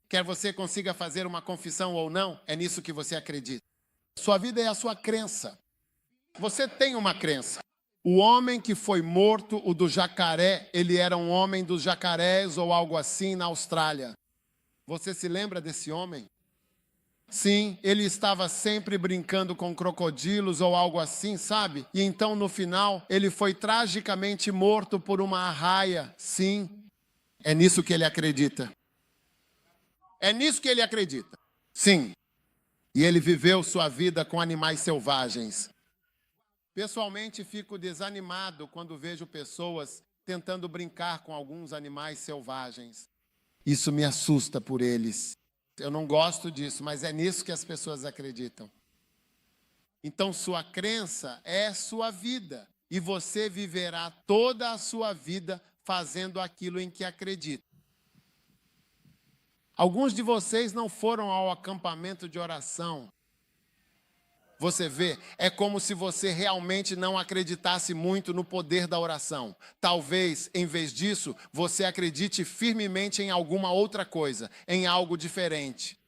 Quer você consiga fazer uma confissão ou não, é nisso que você acredita. Sua vida é a sua crença. Você tem uma crença. O homem que foi morto, o do jacaré, ele era um homem dos jacarés ou algo assim na Austrália. Você se lembra desse homem? Sim, ele estava sempre brincando com crocodilos ou algo assim, sabe? E então no final ele foi tragicamente morto por uma arraia. Sim, é nisso que ele acredita. É nisso que ele acredita. Sim. E ele viveu sua vida com animais selvagens. Pessoalmente, fico desanimado quando vejo pessoas tentando brincar com alguns animais selvagens. Isso me assusta por eles. Eu não gosto disso, mas é nisso que as pessoas acreditam. Então, sua crença é sua vida. E você viverá toda a sua vida fazendo aquilo em que acredita. Alguns de vocês não foram ao acampamento de oração. Você vê, é como se você realmente não acreditasse muito no poder da oração. Talvez, em vez disso, você acredite firmemente em alguma outra coisa, em algo diferente.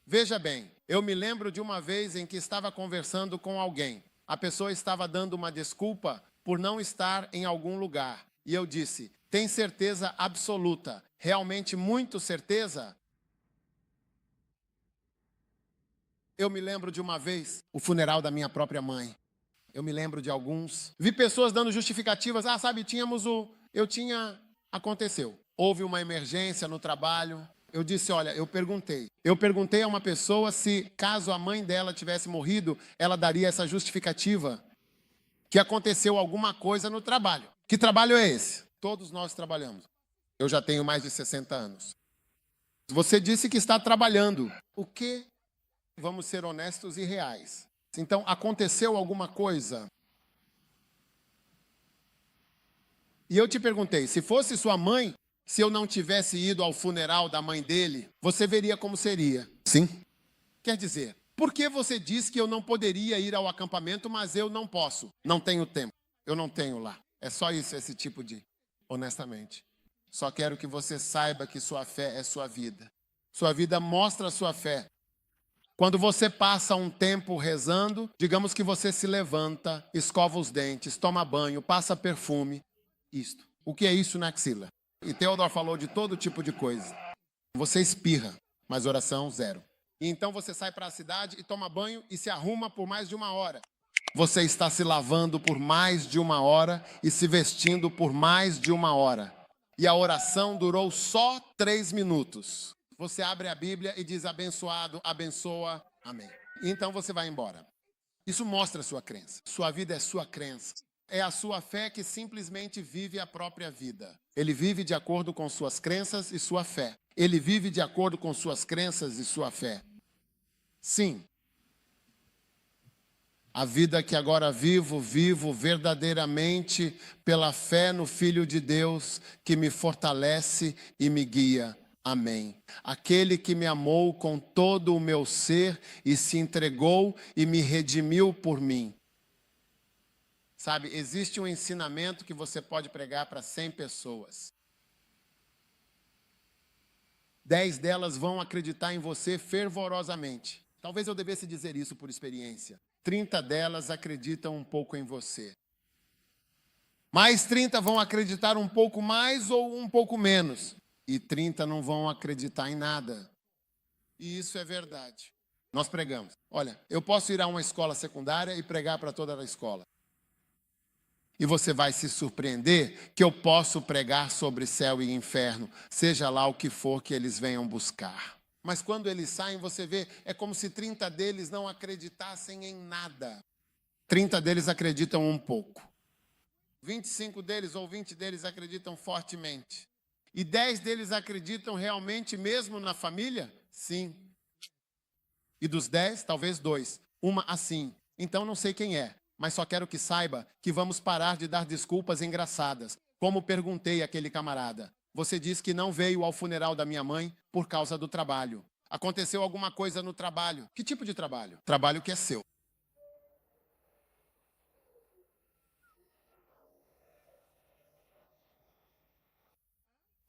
Veja bem, eu me lembro de uma vez em que estava conversando com alguém. A pessoa estava dando uma desculpa por não estar em algum lugar. E eu disse: tem certeza absoluta? Realmente muito certeza? Eu me lembro de uma vez, o funeral da minha própria mãe. Eu me lembro de alguns. Vi pessoas dando justificativas. Ah, sabe, aconteceu. Houve uma emergência no trabalho. Eu disse, olha, eu perguntei. Eu perguntei a uma pessoa se, caso a mãe dela tivesse morrido, ela daria essa justificativa que aconteceu alguma coisa no trabalho. Que trabalho é esse? Todos nós trabalhamos. Eu já tenho mais de 60 anos. Você disse que está trabalhando. O quê? Vamos ser honestos e reais. Então, aconteceu alguma coisa? E eu te perguntei, se fosse sua mãe, se eu não tivesse ido ao funeral da mãe dele, você veria como seria? Sim. Quer dizer, por que você diz que eu não poderia ir ao acampamento, mas eu não posso? Não tenho tempo. Eu não tenho lá. É só isso, esse tipo de... Honestamente. Só quero que você saiba que sua fé é sua vida. Sua vida mostra a sua fé. Quando você passa um tempo rezando, digamos que você se levanta, escova os dentes, toma banho, passa perfume. Isto. O que é isso na axila? E Theodor falou de todo tipo de coisa. Você espirra, mas oração, zero. E então você sai para a cidade e toma banho e se arruma por mais de 1 hora. Você está se lavando por mais de 1 hora e se vestindo por mais de 1 hora. E a oração durou só 3 minutos. Você abre a Bíblia e diz abençoado, abençoa, amém. E então você vai embora. Isso mostra a sua crença. Sua vida é sua crença. É a sua fé que simplesmente vive a própria vida. Ele vive de acordo com suas crenças e sua fé. Ele vive de acordo com suas crenças e sua fé. Sim. A vida que agora vivo verdadeiramente pela fé no Filho de Deus, que me fortalece e me guia. Amém. Aquele que me amou com todo o meu ser e se entregou e me redimiu por mim. Sabe, existe um ensinamento que você pode pregar para 100 pessoas. 10 delas vão acreditar em você fervorosamente. Talvez eu devesse dizer isso por experiência. 30 delas acreditam um pouco em você. Mais 30 vão acreditar um pouco mais ou um pouco menos. E 30 não vão acreditar em nada. E isso é verdade. Nós pregamos. Olha, eu posso ir a uma escola secundária e pregar para toda a escola. E você vai se surpreender que eu posso pregar sobre céu e inferno, seja lá o que for que eles venham buscar. Mas quando eles saem, você vê, é como se 30 deles não acreditassem em nada. 30 deles acreditam um pouco. 25 deles ou 20 deles acreditam fortemente. E 10 deles acreditam realmente mesmo na família? Sim. E dos 10, talvez 2. Uma assim. Então não sei quem é, mas só quero que saiba que vamos parar de dar desculpas engraçadas. Como perguntei àquele camarada. Você disse que não veio ao funeral da minha mãe por causa do trabalho. Aconteceu alguma coisa no trabalho. Que tipo de trabalho? Trabalho que é seu.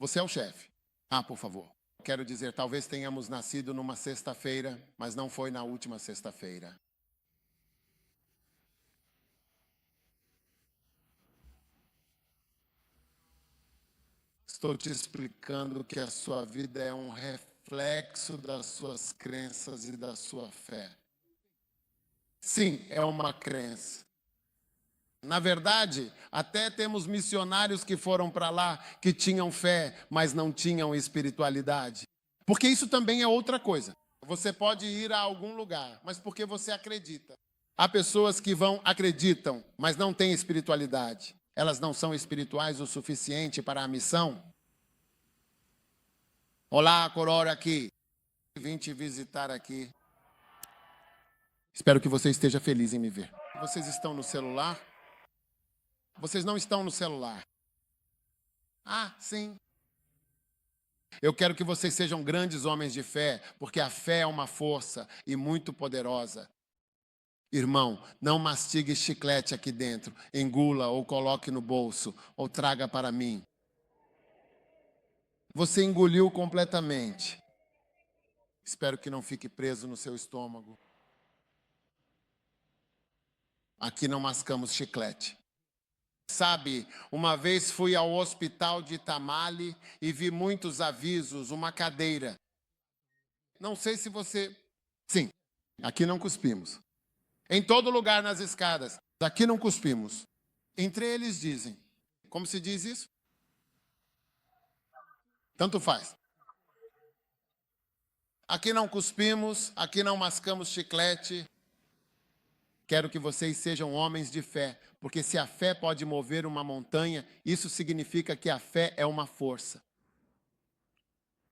Você é o chefe. Ah, por favor. Quero dizer, talvez tenhamos nascido numa sexta-feira, mas não foi na última sexta-feira. Estou te explicando que a sua vida é um reflexo das suas crenças e da sua fé. Sim, é uma crença. Na verdade, até temos missionários que foram para lá que tinham fé, mas não tinham espiritualidade. Porque isso também é outra coisa. Você pode ir a algum lugar, mas porque você acredita. Há pessoas que acreditam, mas não têm espiritualidade. Elas não são espirituais o suficiente para a missão. Olá, Corora aqui. Vim te visitar aqui. Espero que você esteja feliz em me ver. Vocês estão no celular? Vocês não estão no celular. Ah, sim. Eu quero que vocês sejam grandes homens de fé, porque a fé é uma força e muito poderosa. Irmão, não mastigue chiclete aqui dentro, engula ou coloque no bolso, ou traga para mim. Você engoliu completamente. Espero que não fique preso no seu estômago. Aqui não mascamos chiclete. Sabe, uma vez fui ao hospital de Tamale e vi muitos avisos, uma cadeira. Não sei se você... Sim, aqui não cuspimos. Em todo lugar nas escadas, aqui não cuspimos. Entre eles dizem, como se diz isso? Tanto faz. Aqui não cuspimos, aqui não mascamos chiclete. Quero que vocês sejam homens de fé, porque se a fé pode mover uma montanha, isso significa que a fé é uma força.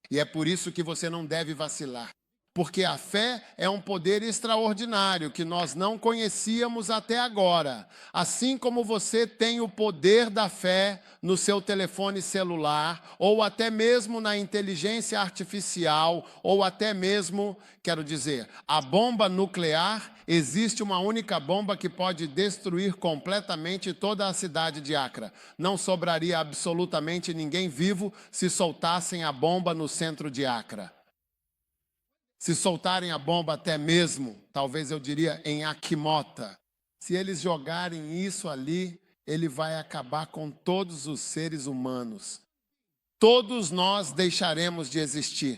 E é por isso que você não deve vacilar. Porque a fé é um poder extraordinário que nós não conhecíamos até agora. Assim como você tem o poder da fé no seu telefone celular, ou até mesmo na inteligência artificial, ou até mesmo, quero dizer, a bomba nuclear, existe uma única bomba que pode destruir completamente toda a cidade de Acre. Não sobraria absolutamente ninguém vivo se soltassem a bomba no centro de Acre. Se soltarem a bomba até mesmo, talvez eu diria em Akimota, se eles jogarem isso ali, ele vai acabar com todos os seres humanos. Todos nós deixaremos de existir.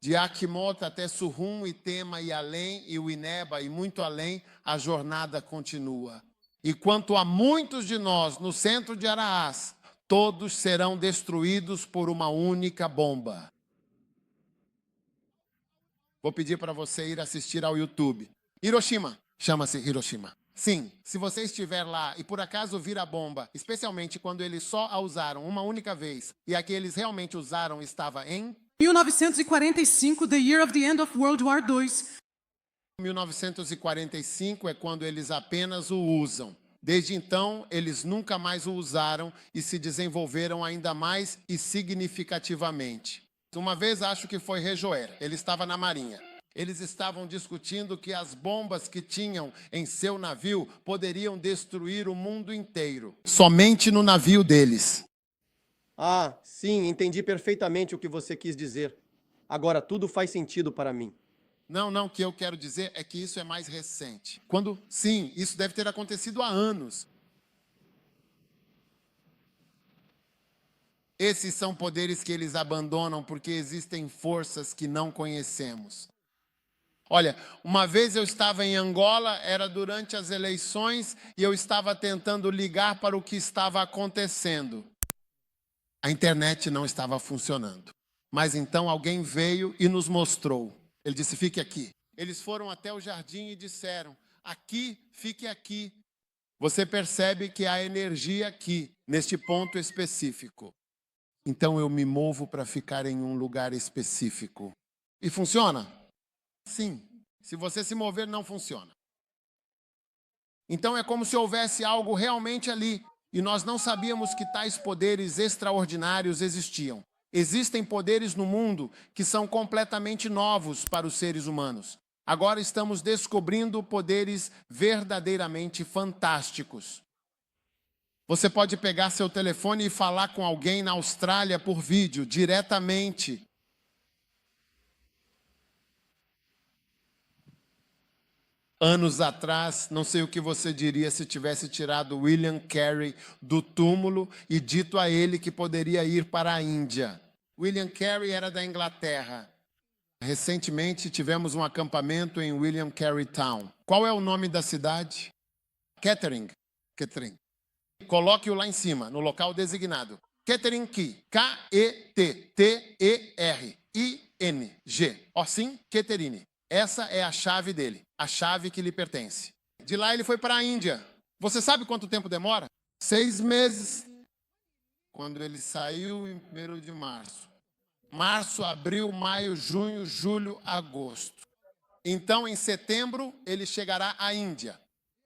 De Akimota até Surrum e Tema e além, e o Ineba e muito além, a jornada continua. E quanto a muitos de nós no centro de Araás, todos serão destruídos por uma única bomba. Vou pedir para você ir assistir ao YouTube. Hiroshima, chama-se Hiroshima. Sim, se você estiver lá e por acaso vir a bomba, especialmente quando eles só a usaram uma única vez, e a que eles realmente usaram estava em 1945, the year of the end of World War II. 1945 é quando eles apenas o usam. Desde então, eles nunca mais o usaram e se desenvolveram ainda mais e significativamente. Uma vez, acho que foi Rejoer, ele estava na marinha. Eles estavam discutindo que as bombas que tinham em seu navio poderiam destruir o mundo inteiro. Somente no navio deles. Ah, sim, entendi perfeitamente o que você quis dizer. Agora tudo faz sentido para mim. Não, o que eu quero dizer é que isso é mais recente. Sim, isso deve ter acontecido há anos. Esses são poderes que eles abandonam porque existem forças que não conhecemos. Olha, uma vez eu estava em Angola, era durante as eleições, e eu estava tentando ligar para o que estava acontecendo. A internet não estava funcionando. Mas então alguém veio e nos mostrou. Ele disse, fique aqui. Eles foram até o jardim e disseram, aqui, fique aqui. Você percebe que há energia aqui, neste ponto específico. Então eu me movo para ficar em um lugar específico. E funciona? Sim. Se você se mover, não funciona. Então é como se houvesse algo realmente ali. E nós não sabíamos que tais poderes extraordinários existiam. Existem poderes no mundo que são completamente novos para os seres humanos. Agora estamos descobrindo poderes verdadeiramente fantásticos. Você pode pegar seu telefone e falar com alguém na Austrália por vídeo, diretamente. Anos atrás, não sei o que você diria se tivesse tirado William Carey do túmulo e dito a ele que poderia ir para a Índia. William Carey era da Inglaterra. Recentemente tivemos um acampamento em William Carey Town. Qual é o nome da cidade? Kettering. Coloque-o lá em cima, no local designado. Kettering, K-E-T-T-E-R-I-N-G. Assim, Ketterine. Essa é a chave dele, a chave que lhe pertence. De lá ele foi para a Índia. Você sabe quanto tempo demora? 6 meses. Quando ele saiu em 1º de março. Março, abril, maio, junho, julho, agosto. Então, em setembro, ele chegará à Índia.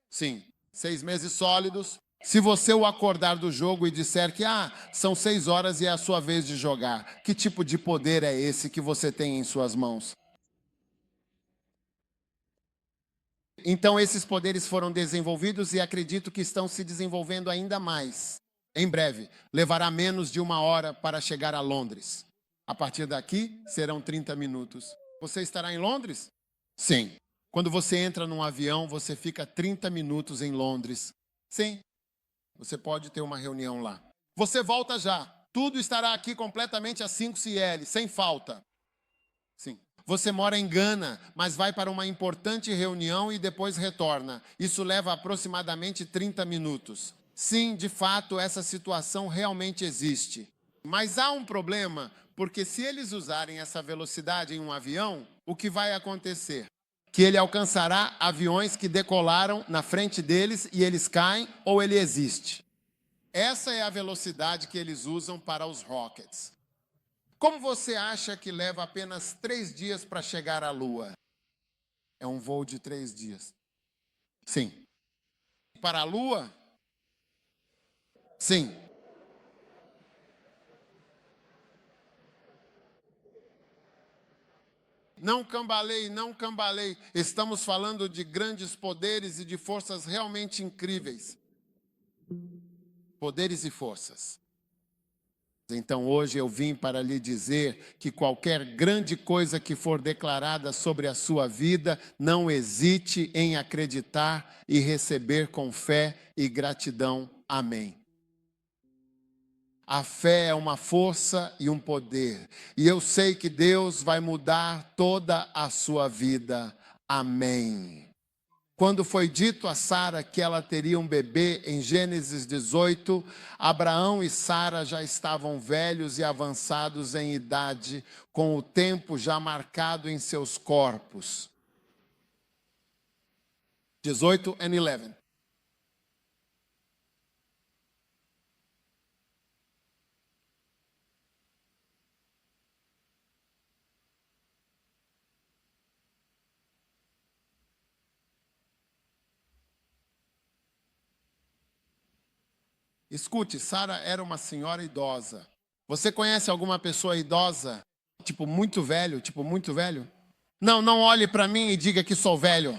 Sim, 6 meses sólidos. Se você o acordar do jogo e disser que são 6 horas e é a sua vez de jogar, que tipo de poder é esse que você tem em suas mãos? Então, esses poderes foram desenvolvidos e acredito que estão se desenvolvendo ainda mais. Em breve, levará menos de 1 hora para chegar a Londres. A partir daqui, serão 30 minutos. Você estará em Londres? Sim. Quando você entra num avião, você fica 30 minutos em Londres. Sim. Você pode ter uma reunião lá. Você volta já. Tudo estará aqui completamente a 5 CL, sem falta. Sim. Você mora em Gana, mas vai para uma importante reunião e depois retorna. Isso leva aproximadamente 30 minutos. Sim, de fato, essa situação realmente existe. Mas há um problema, porque se eles usarem essa velocidade em um avião, o que vai acontecer? Que ele alcançará aviões que decolaram na frente deles e eles caem ou ele existe. Essa é a velocidade que eles usam para os rockets. Como você acha que leva apenas 3 dias para chegar à Lua? É um voo de 3 dias. Sim. Para a Lua? Sim. Não cambaleie, não cambaleie. Estamos falando de grandes poderes e de forças realmente incríveis. Poderes e forças. Então hoje eu vim para lhe dizer que qualquer grande coisa que for declarada sobre a sua vida, não hesite em acreditar e receber com fé e gratidão. Amém. A fé é uma força e um poder. E eu sei que Deus vai mudar toda a sua vida. Amém. Quando foi dito a Sara que ela teria um bebê, em Gênesis 18, Abraão e Sara já estavam velhos e avançados em idade, com o tempo já marcado em seus corpos. 18 e 11. Escute, Sara era uma senhora idosa. Você conhece alguma pessoa idosa? Tipo muito velho? Não, não olhe para mim e diga que sou velho.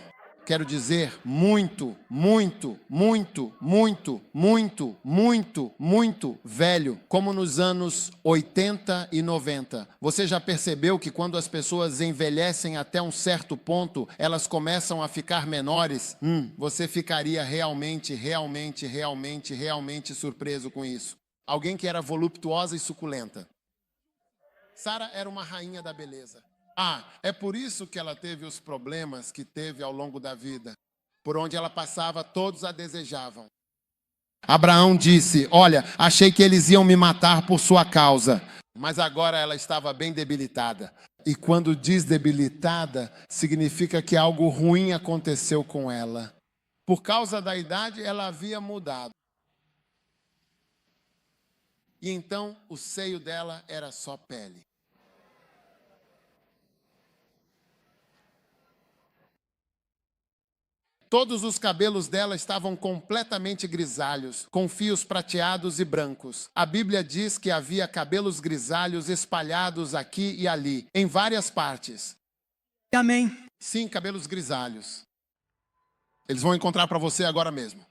Quero dizer muito, muito, muito, muito, muito, muito, muito velho. Como nos anos 80 e 90. Você já percebeu que quando as pessoas envelhecem até um certo ponto, elas começam a ficar menores? Você ficaria realmente surpreso com isso. Alguém que era voluptuosa e suculenta. Sara era uma rainha da beleza. É por isso que ela teve os problemas que teve ao longo da vida. Por onde ela passava, todos a desejavam. Abraão disse: olha, achei que eles iam me matar por sua causa. Mas agora ela estava bem debilitada. E quando diz debilitada, significa que algo ruim aconteceu com ela. Por causa da idade, ela havia mudado. E então o seio dela era só pele. Todos os cabelos dela estavam completamente grisalhos, com fios prateados e brancos. A Bíblia diz que havia cabelos grisalhos espalhados aqui e ali, em várias partes. Amém. Sim, cabelos grisalhos. Eles vão encontrar para você agora mesmo.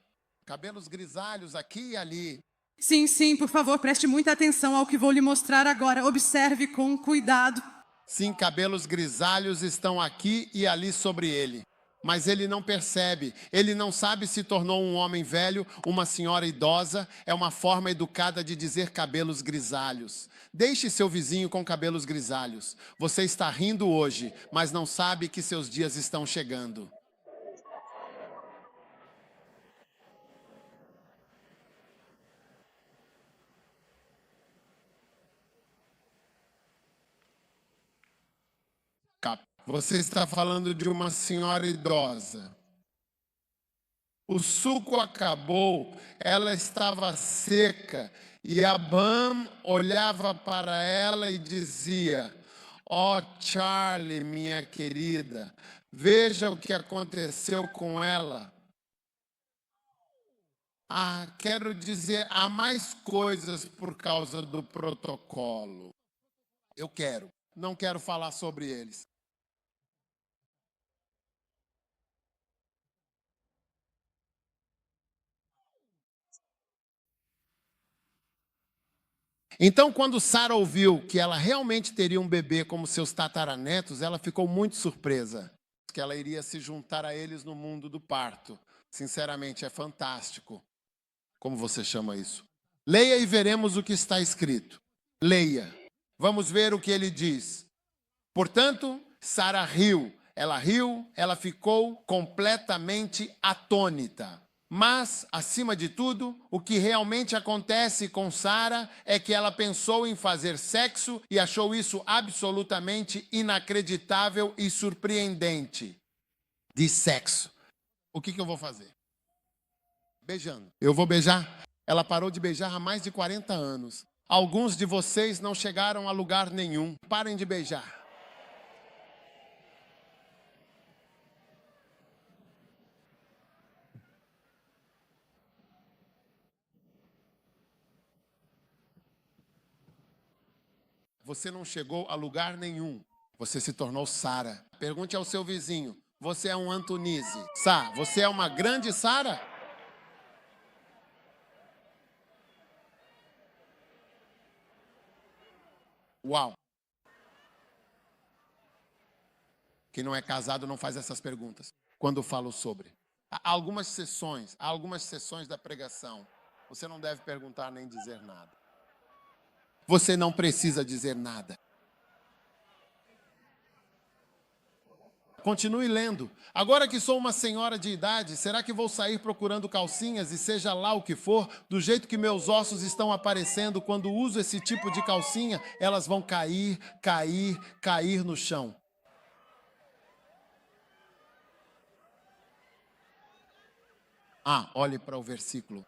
Cabelos grisalhos aqui e ali. Sim, sim, por favor, preste muita atenção ao que vou lhe mostrar agora. Observe com cuidado. Sim, cabelos grisalhos estão aqui e ali sobre ele. Mas ele não percebe, ele não sabe se tornou um homem velho, uma senhora idosa. É uma forma educada de dizer cabelos grisalhos. Deixe seu vizinho com cabelos grisalhos. Você está rindo hoje, mas não sabe que seus dias estão chegando. Você está falando de uma senhora idosa. O suco acabou, ela estava seca, e Abraham olhava para ela e dizia: ó, Charlie, minha querida, veja o que aconteceu com ela. Quero dizer, há mais coisas por causa do protocolo. Não quero falar sobre eles. Então, quando Sara ouviu que ela realmente teria um bebê como seus tataranetos, ela ficou muito surpresa. Que ela iria se juntar a eles no mundo do parto. Sinceramente, é fantástico. Como você chama isso? Leia e veremos o que está escrito. Leia. Vamos ver o que ele diz. Portanto, Sara riu. Ela ficou completamente atônita. Mas, acima de tudo, o que realmente acontece com Sara é que ela pensou em fazer sexo e achou isso absolutamente inacreditável e surpreendente. De sexo. O que eu vou fazer? Beijando. Eu vou beijar? Ela parou de beijar há mais de 40 anos. Alguns de vocês não chegaram a lugar nenhum. Parem de beijar. Você não chegou a lugar nenhum. Você se tornou Sara. Pergunte ao seu vizinho. Você é um Antonise. Você é uma grande Sara? Uau. Quem não é casado não faz essas perguntas. Quando eu falo sobre. Há algumas sessões da pregação. Você não deve perguntar nem dizer nada. Você não precisa dizer nada. Continue lendo. Agora que sou uma senhora de idade, será que vou sair procurando calcinhas e seja lá o que for, do jeito que meus ossos estão aparecendo, quando uso esse tipo de calcinha, elas vão cair no chão. Olhe para o versículo.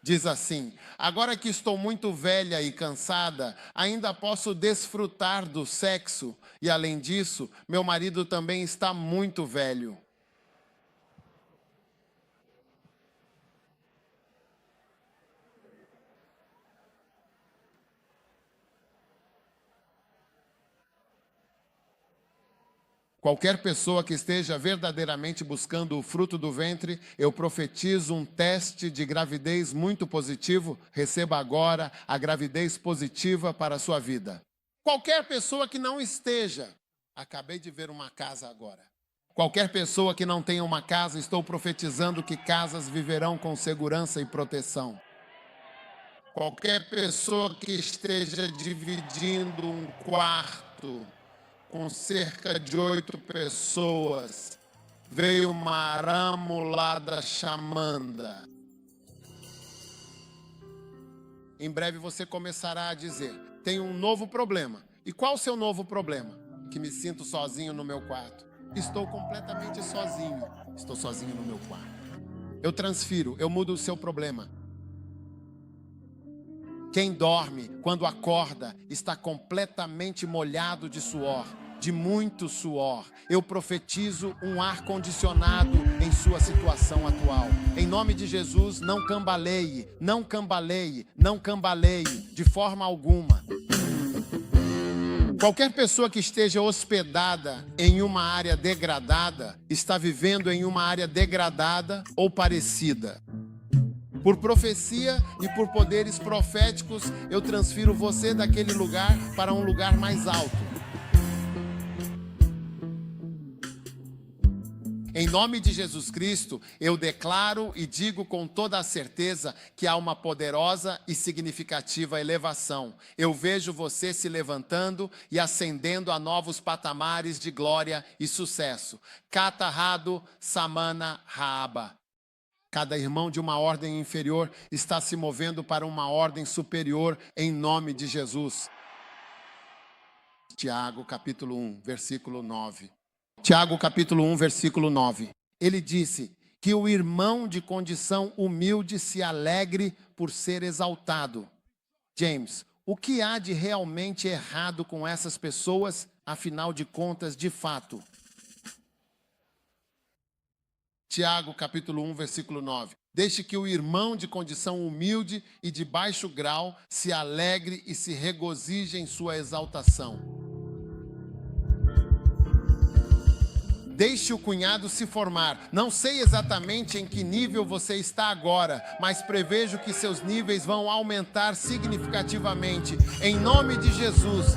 Diz assim: agora que estou muito velha e cansada, ainda posso desfrutar do sexo. E além disso, meu marido também está muito velho. Qualquer pessoa que esteja verdadeiramente buscando o fruto do ventre, eu profetizo um teste de gravidez muito positivo. Receba agora a gravidez positiva para a sua vida. Qualquer pessoa que não esteja, acabei de ver uma casa agora. Qualquer pessoa que não tenha uma casa, estou profetizando que casas viverão com segurança e proteção. Qualquer pessoa que esteja dividindo um quarto com cerca de 8 pessoas, veio maramulada chamanda. Em breve você começará a dizer: tenho um novo problema. E qual o seu novo problema? Que me sinto sozinho no meu quarto. Estou completamente sozinho. Estou sozinho no meu quarto. Eu transfiro, eu mudo o seu problema. Quem dorme, quando acorda, está completamente molhado de suor, de muito suor. Eu profetizo um ar-condicionado em sua situação atual. Em nome de Jesus, não cambaleie, não cambaleie, não cambaleie, de forma alguma. Qualquer pessoa que esteja hospedada em uma área degradada, está vivendo em uma área degradada ou parecida. Por profecia e por poderes proféticos, eu transfiro você daquele lugar para um lugar mais alto. Em nome de Jesus Cristo, eu declaro e digo com toda a certeza que há uma poderosa e significativa elevação. Eu vejo você se levantando e ascendendo a novos patamares de glória e sucesso. Katahado Samana Raaba. Cada irmão de uma ordem inferior está se movendo para uma ordem superior em nome de Jesus. Tiago, capítulo 1, versículo 9. Tiago, capítulo 1, versículo 9. Ele disse que o irmão de condição humilde se alegre por ser exaltado. James, o que há de realmente errado com essas pessoas, afinal de contas, de fato? Tiago, capítulo 1, versículo 9. Deixe que o irmão de condição humilde e de baixo grau se alegre e se regozije em sua exaltação. Deixe o cunhado se formar. Não sei exatamente em que nível você está agora, mas prevejo que seus níveis vão aumentar significativamente. Em nome de Jesus.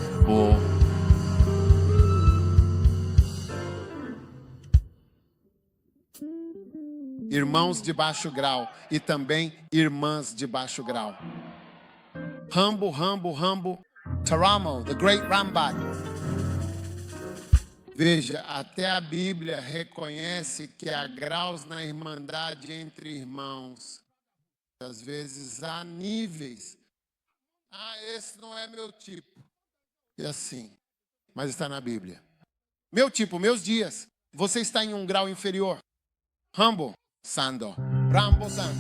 Irmãos de baixo grau e também irmãs de baixo grau. Rambo, Taramo, the great Rambat. Veja, até a Bíblia reconhece que há graus na irmandade entre irmãos. Às vezes há níveis. Esse não é meu tipo. E assim, mas está na Bíblia. Meu tipo, meus dias. Você está em um grau inferior. Rambo, Sando. Rambo, Sando.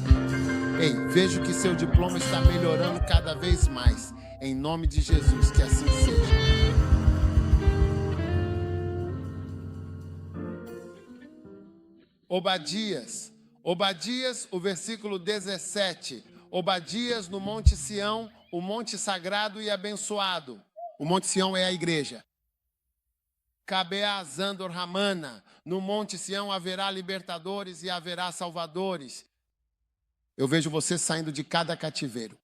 Ei, vejo que seu diploma está melhorando cada vez mais. Em nome de Jesus, que assim seja. Obadias, o versículo 17. Obadias no Monte Sião, o monte sagrado e abençoado. O Monte Sião é a igreja. Cabea Zandor Ramana, no Monte Sião haverá libertadores e haverá salvadores. Eu vejo você saindo de cada cativeiro.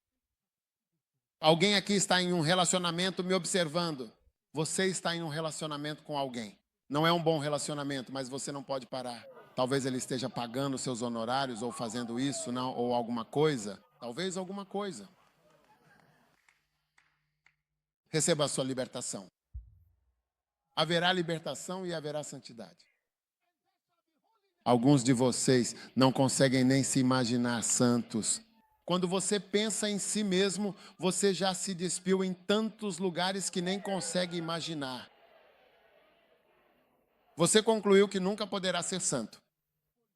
Alguém aqui está em um relacionamento me observando. Você está em um relacionamento com alguém. Não é um bom relacionamento, mas você não pode parar. Talvez ele esteja pagando seus honorários ou fazendo isso, não, ou alguma coisa. Talvez alguma coisa. Receba a sua libertação. Haverá libertação e haverá santidade. Alguns de vocês não conseguem nem se imaginar santos. Quando você pensa em si mesmo, você já se despiu em tantos lugares que nem consegue imaginar. Você concluiu que nunca poderá ser santo.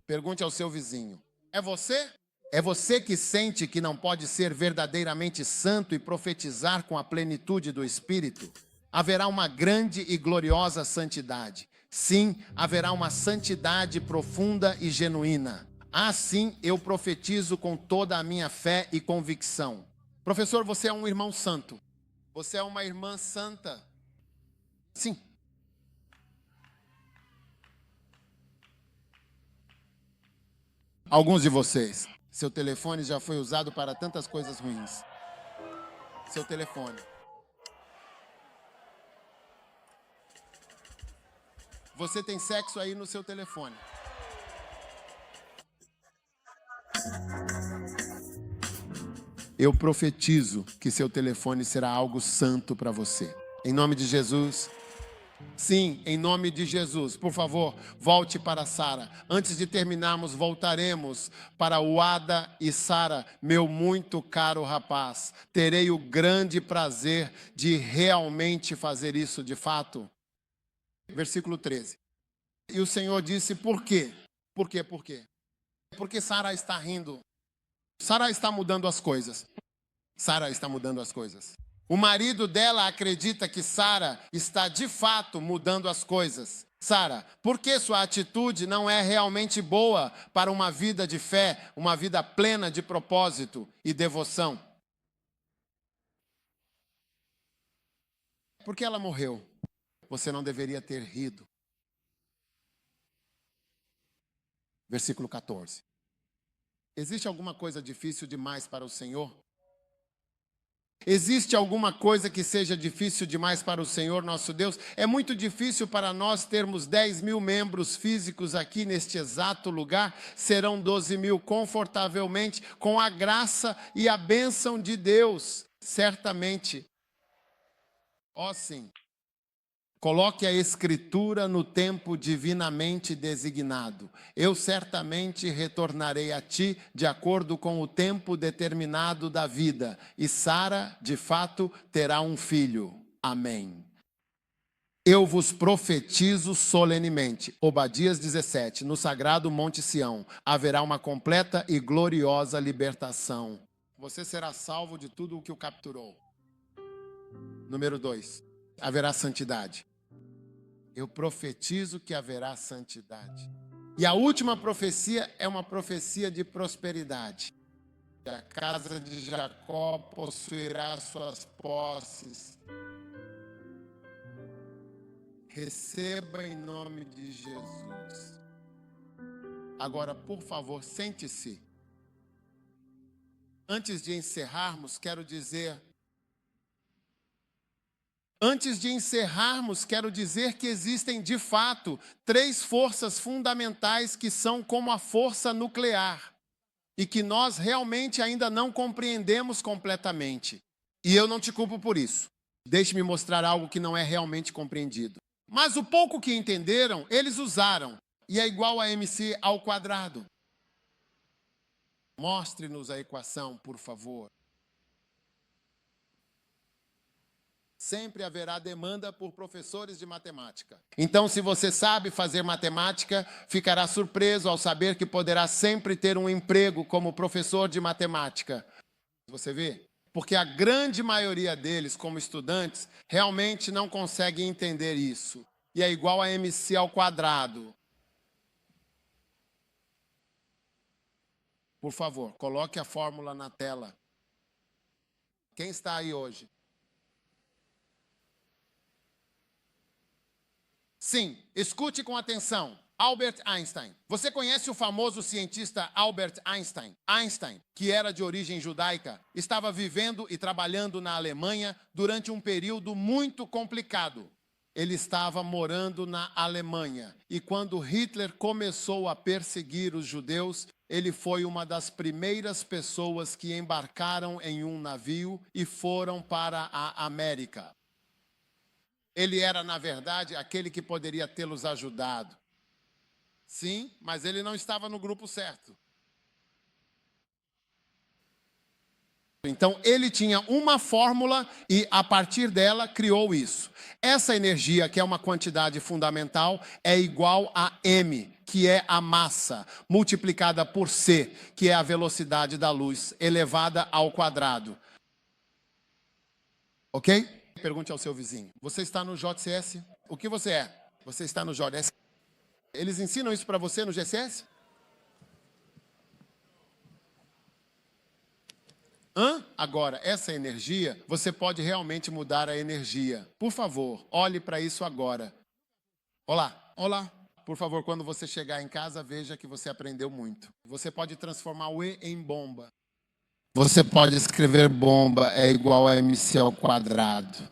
Pergunte ao seu vizinho. É você? É você que sente que não pode ser verdadeiramente santo e profetizar com a plenitude do Espírito? Haverá uma grande e gloriosa santidade. Sim, haverá uma santidade profunda e genuína. Assim eu profetizo com toda a minha fé e convicção. Professor, você é um irmão santo. Você é uma irmã santa. Sim. Alguns de vocês, seu telefone já foi usado para tantas coisas ruins. Seu telefone. Você tem sexo aí no seu telefone. eu profetizo que seu telefone será algo santo para você. Em nome de Jesus. Sim, em nome de Jesus. Por favor, volte para Sara. Antes de terminarmos, voltaremos para o Ada e Sara, meu muito caro rapaz. Terei o grande prazer de realmente fazer isso de fato. Versículo 13. E o Senhor disse, por quê? Por quê? Por quê? Porque Sara está rindo. Sara está mudando as coisas. Sara está mudando as coisas. O marido dela acredita que Sara está de fato mudando as coisas. Sara, por que sua atitude não é realmente boa para uma vida de fé, uma vida plena de propósito e devoção? Porque ela morreu. Você não deveria ter rido. Versículo 14. Existe alguma coisa difícil demais para o Senhor? Existe alguma coisa que seja difícil demais para o Senhor nosso Deus? É muito difícil para nós termos 10 mil membros físicos aqui neste exato lugar. Serão 12 mil confortavelmente, com a graça e a bênção de Deus, certamente. Ó sim. Coloque a escritura no tempo divinamente designado. Eu certamente retornarei a ti de acordo com o tempo determinado da vida. E Sara, de fato, terá um filho. Amém. Eu vos profetizo solenemente. Obadias 17. No sagrado Monte Sião haverá uma completa e gloriosa libertação. Você será salvo de tudo o que o capturou. Número 2. Haverá santidade. Eu profetizo que haverá santidade. E a última profecia é uma profecia de prosperidade. A casa de Jacó possuirá suas posses. Receba em nome de Jesus. Agora, por favor, sente-se. Antes de encerrarmos, quero dizer que existem, de fato, 3 forças fundamentais que são como a força nuclear e que nós realmente ainda não compreendemos completamente. E eu não te culpo por isso. Deixe-me mostrar algo que não é realmente compreendido. Mas o pouco que entenderam, eles usaram. E é igual a MC ao quadrado. Mostre-nos a equação, por favor. Sempre haverá demanda por professores de matemática. Então, se você sabe fazer matemática, ficará surpreso ao saber que poderá sempre ter um emprego como professor de matemática. Você vê? Porque a grande maioria deles, como estudantes, realmente não consegue entender isso. E é igual a MC ao quadrado. Por favor, coloque a fórmula na tela. Quem está aí hoje? Sim, escute com atenção. Albert Einstein. Você conhece o famoso cientista Albert Einstein? Einstein, que era de origem judaica, estava vivendo e trabalhando na Alemanha durante um período muito complicado. Ele estava morando na Alemanha. E quando Hitler começou a perseguir os judeus, ele foi uma das primeiras pessoas que embarcaram em um navio e foram para a América. Ele era, na verdade, aquele que poderia tê-los ajudado. Sim, mas ele não estava no grupo certo. Então, ele tinha uma fórmula e, a partir dela, criou isso. Essa energia, que é uma quantidade fundamental, é igual a M, que é a massa, multiplicada por C, que é a velocidade da luz, elevada ao quadrado. Ok? Pergunte ao seu vizinho. Você está no JCS? O que você é? Você está no JCS? Eles ensinam isso para você no GCS? Agora, essa energia, você pode realmente mudar a energia. Por favor, olhe para isso agora. Olá, olá. Por favor, quando você chegar em casa, veja que você aprendeu muito. Você pode transformar o E em bomba. Você pode escrever bomba é igual a MC ao quadrado.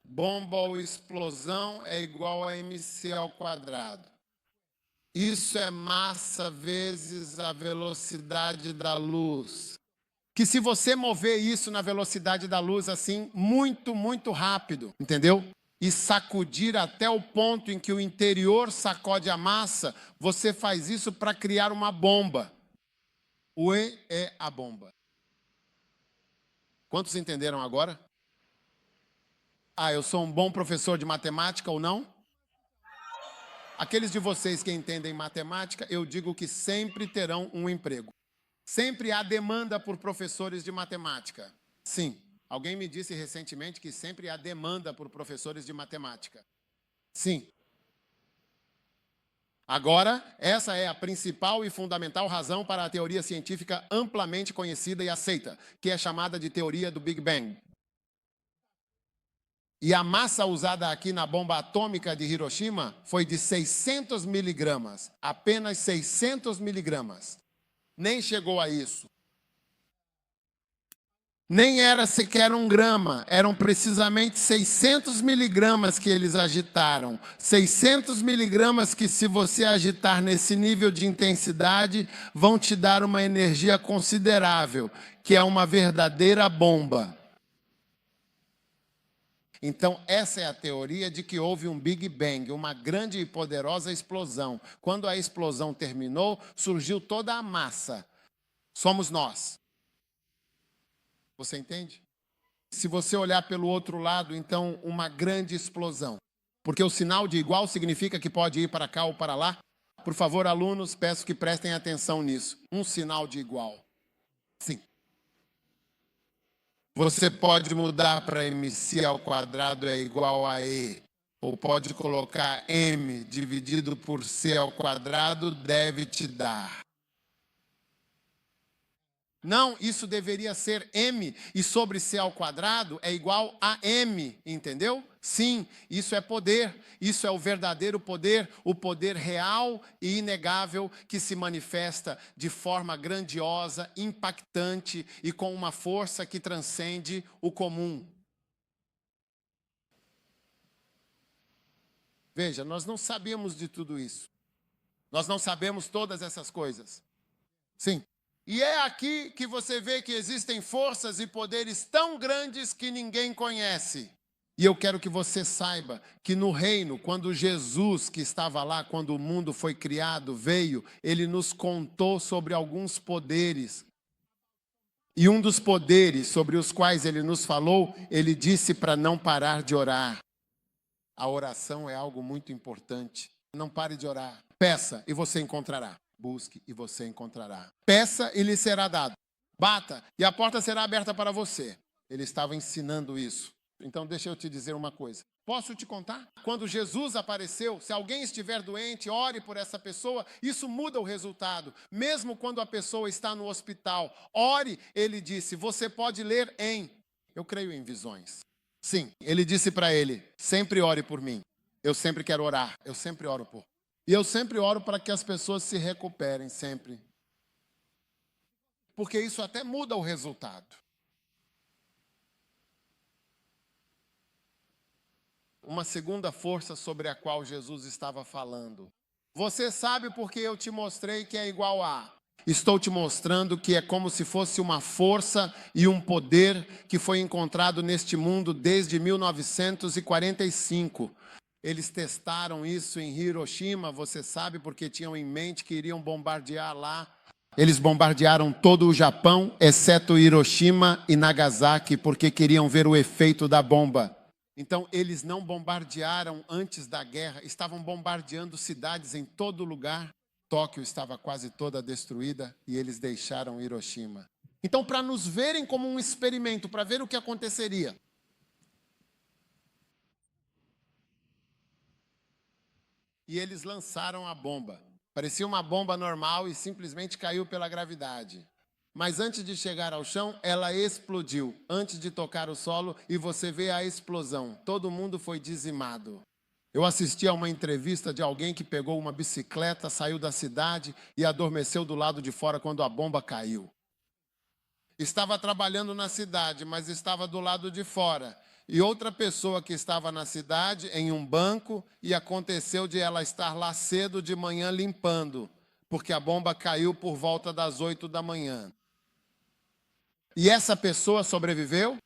Bomba ou explosão é igual a MC ao quadrado. Isso é massa vezes a velocidade da luz, que se você mover isso na velocidade da luz assim, muito, muito rápido, entendeu? E sacudir até o ponto em que o interior sacode a massa, você faz isso para criar uma bomba. O E é a bomba. Quantos entenderam agora? Ah, eu sou um bom professor de matemática ou não? Aqueles de vocês que entendem matemática, eu digo que sempre terão um emprego. Sempre há demanda por professores de matemática. Sim. Alguém me disse recentemente que sempre há demanda por professores de matemática. Sim. Agora, essa é a principal e fundamental razão para a teoria científica amplamente conhecida e aceita, que é chamada de teoria do Big Bang. E a massa usada aqui na bomba atômica de Hiroshima foi de 600 miligramas. Apenas 600 miligramas. Nem chegou a isso. Nem era sequer 1 grama, eram precisamente 600 miligramas que eles agitaram. 600 miligramas que, se você agitar nesse nível de intensidade, vão te dar uma energia considerável, que é uma verdadeira bomba. Então, essa é a teoria de que houve um Big Bang, uma grande e poderosa explosão. Quando a explosão terminou, surgiu toda a massa. Somos nós. Você entende? Se você olhar pelo outro lado, então, uma grande explosão. Porque o sinal de igual significa que pode ir para cá ou para lá. Por favor, alunos, peço que prestem atenção nisso. Um sinal de igual. Sim. Você pode mudar para MC ao quadrado é igual a E. Ou pode colocar M dividido por C ao quadrado deve te dar. Não, isso deveria ser M, e sobre C ao quadrado é igual a M, entendeu? Sim, isso é poder, isso é o verdadeiro poder, o poder real e inegável que se manifesta de forma grandiosa, impactante e com uma força que transcende o comum. Veja, nós não sabemos de tudo isso. Nós não sabemos todas essas coisas. Sim. E é aqui que você vê que existem forças e poderes tão grandes que ninguém conhece. E eu quero que você saiba que no reino, quando Jesus, que estava lá, quando o mundo foi criado, veio, ele nos contou sobre alguns poderes. E um dos poderes sobre os quais ele nos falou, ele disse para não parar de orar. A oração é algo muito importante. Não pare de orar. Peça e você encontrará. Busque e você encontrará. Peça e lhe será dado. Bata e a porta será aberta para você. Ele estava ensinando isso. Então deixa eu te dizer uma coisa. Posso te contar? Quando Jesus apareceu, se alguém estiver doente, ore por essa pessoa. Isso muda o resultado. Mesmo quando a pessoa está no hospital, ore, ele disse, você pode ler em... Eu creio em visões. Sim, ele disse para ele, sempre ore por mim. Eu sempre quero orar, eu sempre oro por. E eu sempre oro para que as pessoas se recuperem, sempre. Porque isso até muda o resultado. Uma segunda força sobre a qual Jesus estava falando. Você sabe porque eu te mostrei que é igual a... Estou te mostrando que é como se fosse uma força e um poder que foi encontrado neste mundo desde 1945. Eles testaram isso em Hiroshima, você sabe, porque tinham em mente que iriam bombardear lá. Eles bombardearam todo o Japão, exceto Hiroshima e Nagasaki, porque queriam ver o efeito da bomba. Então, eles não bombardearam antes da guerra, estavam bombardeando cidades em todo lugar. Tóquio estava quase toda destruída e eles deixaram Hiroshima. Então, para nos verem como um experimento, para ver o que aconteceria, e eles lançaram a bomba. Parecia uma bomba normal e simplesmente caiu pela gravidade. Mas antes de chegar ao chão, ela explodiu. Antes de tocar o solo, e você vê a explosão. Todo mundo foi dizimado. Eu assisti a uma entrevista de alguém que pegou uma bicicleta, saiu da cidade e adormeceu do lado de fora quando a bomba caiu. Estava trabalhando na cidade, mas estava do lado de fora. E outra pessoa que estava na cidade, em um banco, e aconteceu de ela estar lá cedo de manhã limpando, porque a bomba caiu por volta das 8 da manhã. E essa pessoa sobreviveu?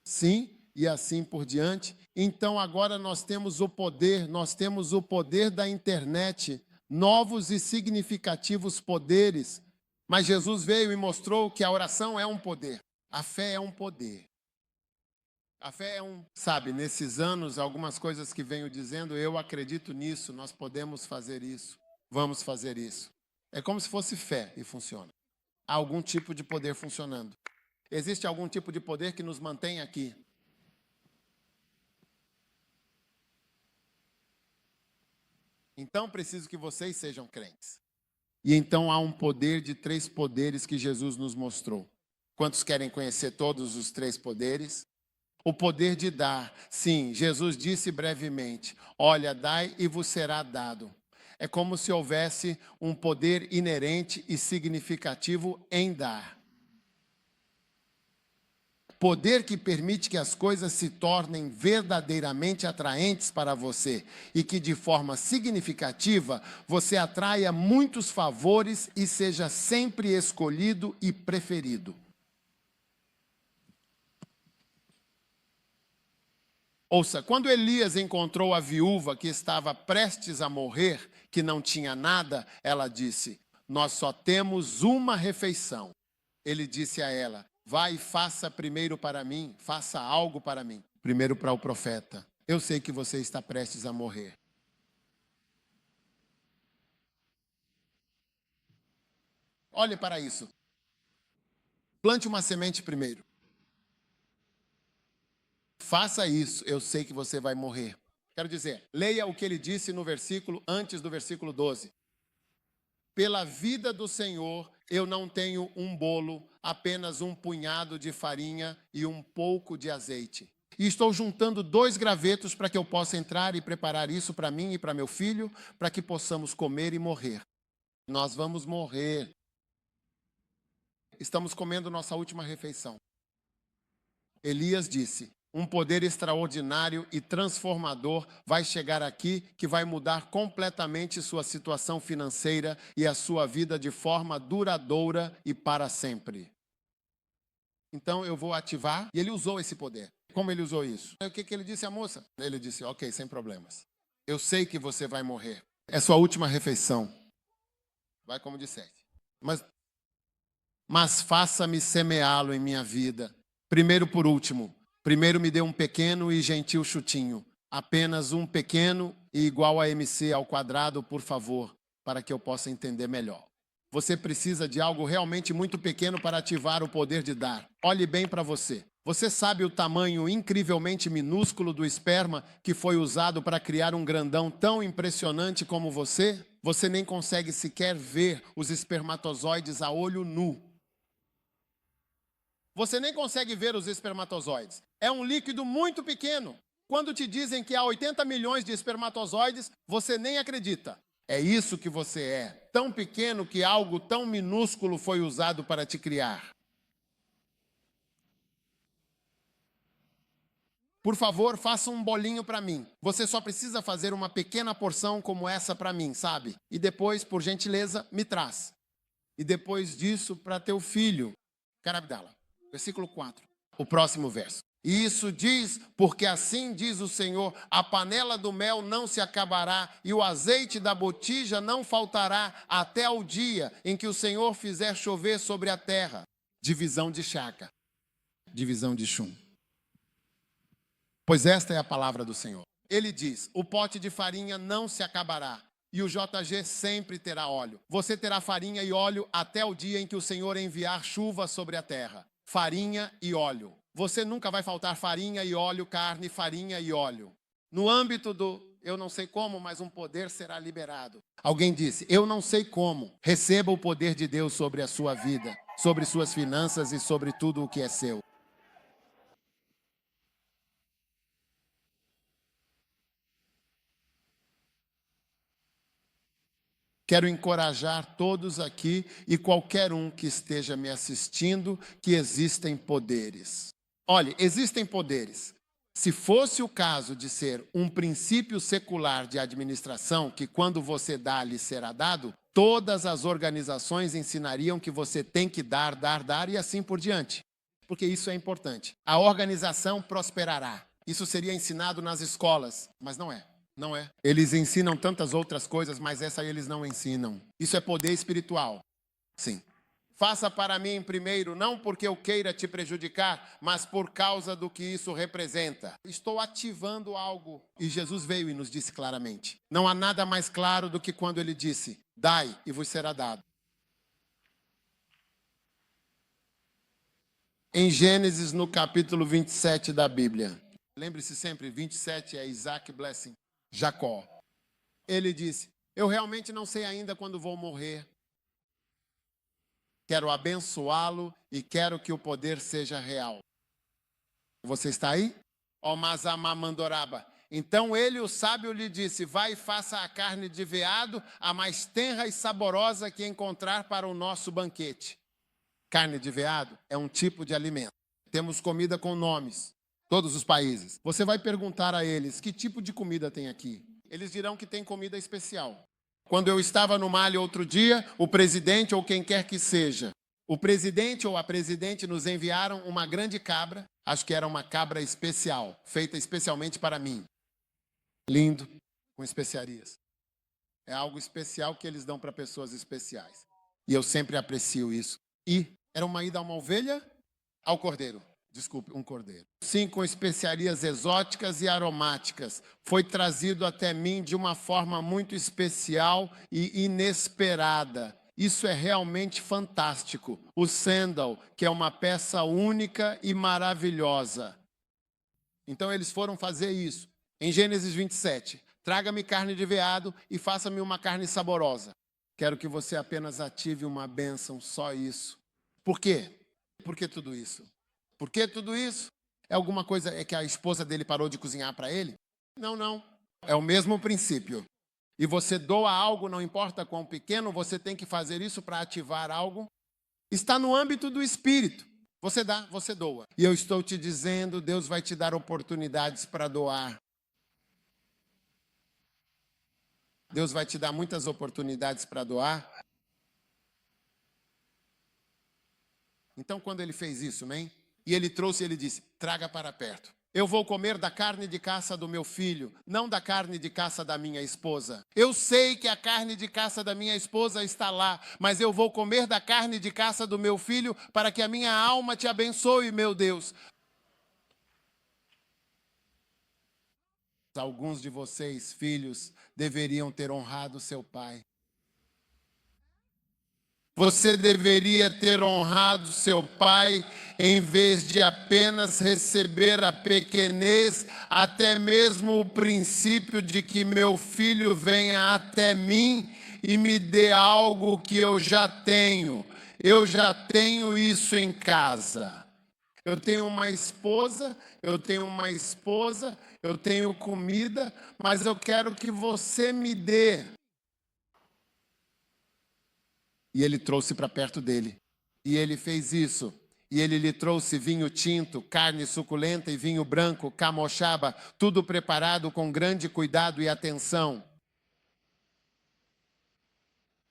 Sim, e assim por diante. Então agora nós temos o poder da internet, novos e significativos poderes. Mas Jesus veio e mostrou que a oração é um poder. A fé é um poder. A fé é Sabe, nesses anos, algumas coisas que venho dizendo, eu acredito nisso, nós podemos fazer isso, vamos fazer isso. É como se fosse fé e funciona. Há algum tipo de poder funcionando. Existe algum tipo de poder que nos mantém aqui. Então, preciso que vocês sejam crentes. E então há um poder de 3 poderes que Jesus nos mostrou. Quantos querem conhecer todos os 3 poderes? O poder de dar. Sim, Jesus disse brevemente, olha, dai e vos será dado. É como se houvesse um poder inerente e significativo em dar. Poder que permite que as coisas se tornem verdadeiramente atraentes para você e que de forma significativa você atraia muitos favores e seja sempre escolhido e preferido. Ouça, quando Elias encontrou a viúva que estava prestes a morrer, que não tinha nada, ela disse, nós só temos uma refeição. Ele disse a ela, vai e faça primeiro para mim, faça algo para mim. Primeiro para o profeta, eu sei que você está prestes a morrer. Olhe para isso. Plante uma semente primeiro. Faça isso, eu sei que você vai morrer. Quero dizer, leia o que ele disse no versículo, antes do versículo 12. Pela vida do Senhor, eu não tenho um bolo, apenas um punhado de farinha e um pouco de azeite. E estou juntando 2 gravetos para que eu possa entrar e preparar isso para mim e para meu filho, para que possamos comer e morrer. Nós vamos morrer. Estamos comendo nossa última refeição. Elias disse, um poder extraordinário e transformador vai chegar aqui que vai mudar completamente sua situação financeira e a sua vida de forma duradoura e para sempre. Então eu vou ativar, e ele usou esse poder. Como ele usou isso? O que ele disse à moça? Ele disse, ok, sem problemas. Eu sei que você vai morrer. É sua última refeição. Vai como disseste. Mas faça-me semeá-lo em minha vida. Primeiro por último. Primeiro me dê um pequeno e gentil chutinho. Apenas um pequeno e igual a MC ao quadrado, por favor, para que eu possa entender melhor. Você precisa de algo realmente muito pequeno para ativar o poder de dar. Olhe bem para você. Você sabe o tamanho incrivelmente minúsculo do esperma que foi usado para criar um grandão tão impressionante como você? Você nem consegue sequer ver os espermatozoides a olho nu. Você nem consegue ver os espermatozoides. É um líquido muito pequeno. Quando te dizem que há 80 milhões de espermatozoides, você nem acredita. É isso que você é. Tão pequeno que algo tão minúsculo foi usado para te criar. Por favor, faça um bolinho para mim. Você só precisa fazer uma pequena porção como essa para mim, sabe? E depois, por gentileza, me traz. E depois disso, para teu filho. Quero Abdala. Versículo 4, o próximo verso. E isso diz, porque assim diz o Senhor, a panela do mel não se acabará e o azeite da botija não faltará até o dia em que o Senhor fizer chover sobre a terra. Divisão de Chaca, divisão de Chum. Pois esta é a palavra do Senhor. Ele diz, o pote de farinha não se acabará e o JG sempre terá óleo. Você terá farinha e óleo até o dia em que o Senhor enviar chuva sobre a terra. Farinha e óleo. Você nunca vai faltar farinha e óleo, carne, farinha e óleo. No âmbito do, eu não sei como, mas um poder será liberado. Alguém disse, eu não sei como. Receba o poder de Deus sobre a sua vida, sobre suas finanças e sobre tudo o que é seu. Quero encorajar todos aqui e qualquer um que esteja me assistindo que existem poderes. Olhe, existem poderes. Se fosse o caso de ser um princípio secular de administração, que quando você dá, lhe será dado, todas as organizações ensinariam que você tem que dar e assim por diante. porque isso é importante. A organização prosperará. Isso seria ensinado nas escolas, mas não é. Não é. Eles ensinam tantas outras coisas, mas essa eles não ensinam. Isso é poder espiritual. Sim. Faça para mim primeiro, não porque eu queira te prejudicar, mas por causa do que isso representa. Estou ativando algo. E Jesus veio e nos disse claramente. Não há nada mais claro do que quando ele disse: dai e vos será dado. Em Gênesis, no capítulo 27 da Bíblia. Lembre-se sempre, 27 é Isaac blessing Jacó. Ele disse: eu realmente não sei ainda quando vou morrer. Quero abençoá-lo e quero que o poder seja real. Você está aí? Ó Mazamá Mandoraba. Então ele, o sábio, lhe disse: vai e faça a carne de veado, a mais tenra e saborosa que encontrar para o nosso banquete. Carne de veado é um tipo de alimento. Temos comida com nomes, todos os países. Você vai perguntar a eles: que tipo de comida tem aqui? Eles dirão que tem comida especial. Quando eu estava no Mali outro dia, o presidente ou quem quer que seja, o presidente ou a presidente nos enviaram uma grande cabra, acho que era uma cabra especial, feita especialmente para mim. Lindo, com especiarias. É algo especial que eles dão para pessoas especiais. E eu sempre aprecio isso. E era uma ida a uma ovelha ao cordeiro. Desculpe, um cordeiro. Sim, com especiarias exóticas e aromáticas. Foi trazido até mim de uma forma muito especial e inesperada. Isso é realmente fantástico. O sandal, que é uma peça única e maravilhosa. Então eles foram fazer isso. Em Gênesis 27, traga-me carne de veado e faça-me uma carne saborosa. Quero que você apenas ative uma bênção, só isso. Por quê? Por que tudo isso? Por que tudo isso? É alguma coisa é que a esposa dele parou de cozinhar para ele? Não, não. É o mesmo princípio. E você doa algo, não importa quão pequeno, você tem que fazer isso para ativar algo. Está no âmbito do espírito. Você dá, você doa. E eu estou te dizendo, Deus vai te dar oportunidades para doar. Deus vai te dar muitas oportunidades para doar. Então, quando ele fez isso, amém? E ele trouxe e ele disse: traga para perto. Eu vou comer da carne de caça do meu filho, não da carne de caça da minha esposa. Eu sei que a carne de caça da minha esposa está lá, mas eu vou comer da carne de caça do meu filho para que a minha alma te abençoe, meu Deus. Alguns de vocês, filhos, deveriam ter honrado seu pai. Você deveria ter honrado seu pai em vez de apenas receber a pequenez, até mesmo o princípio de que meu filho venha até mim e me dê algo que eu já tenho. Eu já tenho isso em casa. Eu tenho uma esposa, eu tenho comida, mas eu quero que você me dê. E ele trouxe para perto dele. E ele fez isso. E ele lhe trouxe vinho tinto, carne suculenta e vinho branco, camochaba, tudo preparado com grande cuidado e atenção.